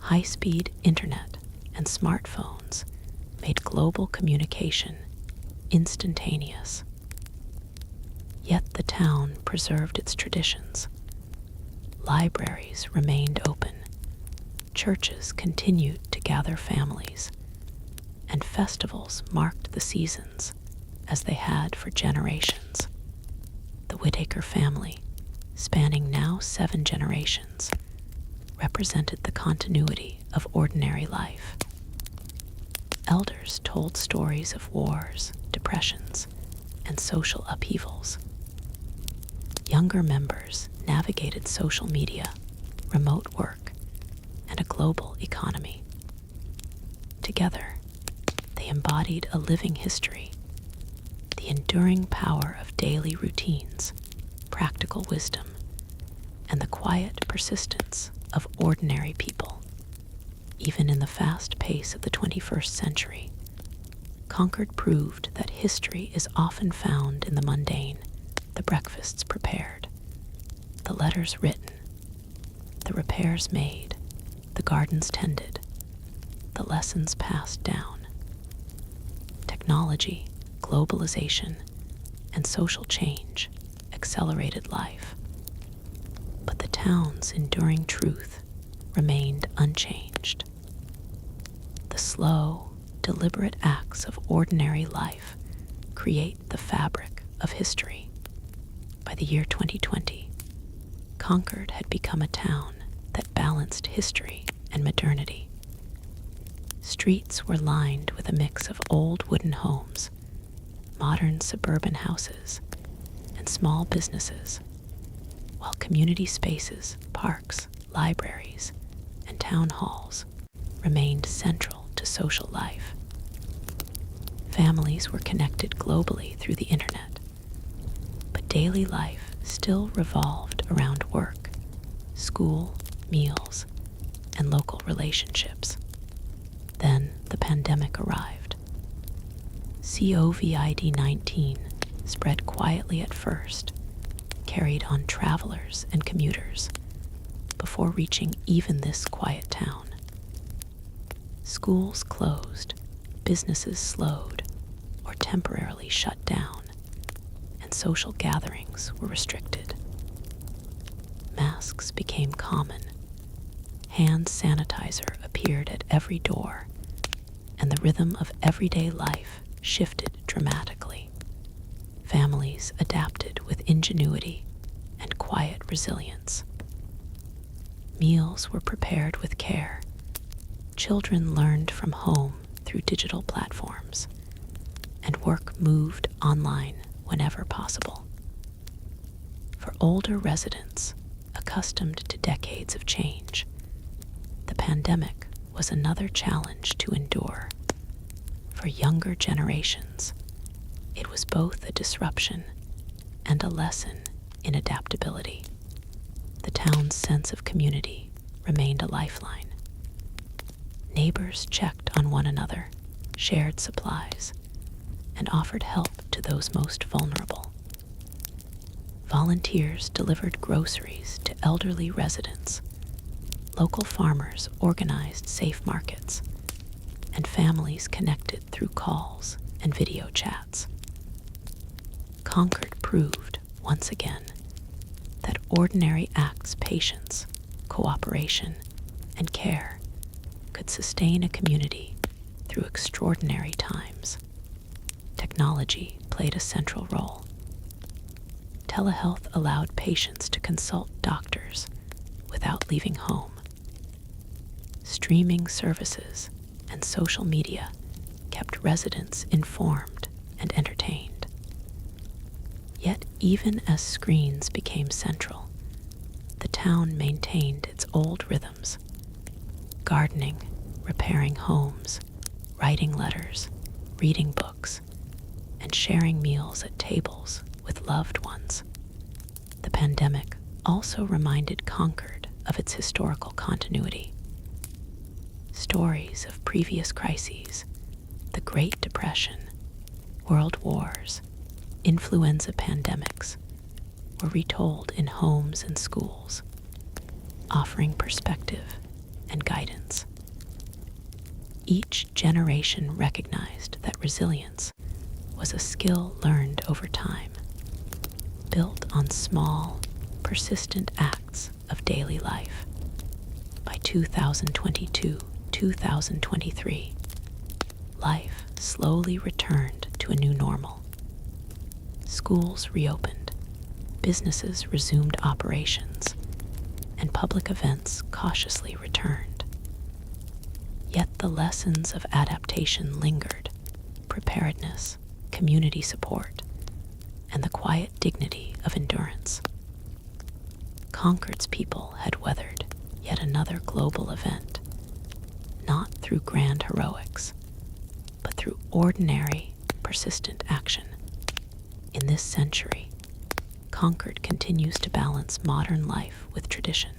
High-speed internet and smartphones made global communication instantaneous. Yet the town preserved its traditions. Libraries remained open, churches continued to gather families, and festivals marked the seasons as they had for generations. The Whittaker family, spanning now 7 generations, represented the continuity of ordinary life. Elders told stories of wars, depressions, and social upheavals. Younger members navigated social media, remote work, and a global economy. Together, they embodied a living history, the enduring power of daily routines, practical wisdom, and the quiet persistence of ordinary people. Even in the fast pace of the 21st century, Concord proved that history is often found in the mundane, the breakfasts prepared, the letters written, the repairs made, the gardens tended, the lessons passed down. Technology, globalization, and social change accelerated life, but the town's enduring truth remained unchanged. The slow, deliberate acts of ordinary life create the fabric of history. By the year 2020, Concord had become a town that balanced history and modernity. Streets were lined with a mix of old wooden homes, modern suburban houses, and small businesses, while community spaces, parks, libraries, and town halls remained central to social life. Families were connected globally through the internet, but daily life still revolved around work, school, meals, and local relationships. Then the pandemic arrived. COVID-19 spread quietly at first, carried on travelers and commuters, before reaching even this quiet town. Schools closed, businesses slowed or temporarily shut down, and social gatherings were restricted. Masks became common, hand sanitizer appeared at every door, and the rhythm of everyday life shifted dramatically. Families adapted with ingenuity and quiet resilience. Meals were prepared with care. Children learned from home through digital platforms, and work moved online whenever possible. For older residents accustomed to decades of change, the pandemic was another challenge to endure. For younger generations, it was both a disruption and a lesson in adaptability. The town's sense of community remained a lifeline. Neighbors checked on one another, shared supplies, and offered help to those most vulnerable. Volunteers delivered groceries to elderly residents. Local farmers organized safe markets, and families connected through calls and video chats. Concord proved, once again, that ordinary acts, patience, cooperation, and care could sustain a community through extraordinary times. Technology played a central role. Telehealth allowed patients to consult doctors without leaving home. Streaming services and social media kept residents informed and entertained. Yet even as screens became central, the town maintained its old rhythms: gardening, repairing homes, writing letters, reading books, and sharing meals at tables with loved ones. The pandemic also reminded Concord of its historical continuity. Stories of previous crises, the Great Depression, World Wars, influenza pandemics, were retold in homes and schools, offering perspective and guidance. Each generation recognized that resilience was a skill learned over time, built on small, persistent acts of daily life. By 2022-2023, life slowly returned to a new normal. Schools reopened, businesses resumed operations, and public events cautiously returned. Yet the lessons of adaptation lingered: preparedness, community support, and the quiet dignity of endurance. Concord's people had weathered yet another global event, not through grand heroics, but through ordinary, persistent action. In this century, Concord continues to balance modern life with tradition.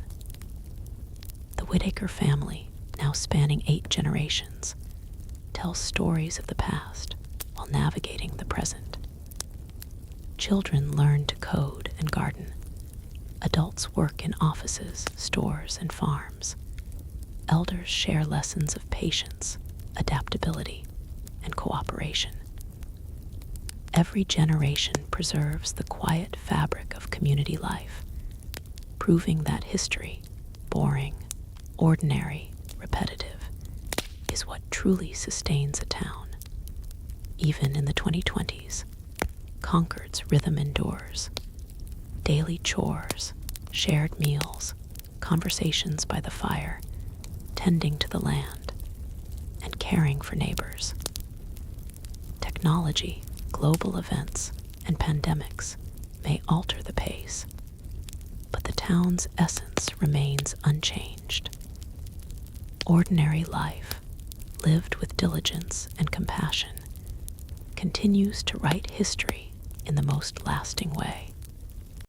The Whittaker family, now spanning 8 generations, tells stories of the past while navigating the present. Children learn to code and garden. Adults work in offices, stores, and farms. Elders share lessons of patience, adaptability, and cooperation. Every generation preserves the quiet fabric of community life, proving that history, boring, ordinary, repetitive, is what truly sustains a town. Even in the 2020s, Concord's rhythm endures. Daily chores, shared meals, conversations by the fire, tending to the land, and caring for neighbors. Technology, global events, and pandemics may alter the pace, but the town's essence remains unchanged. Ordinary life, lived with diligence and compassion, continues to write history in the most lasting way.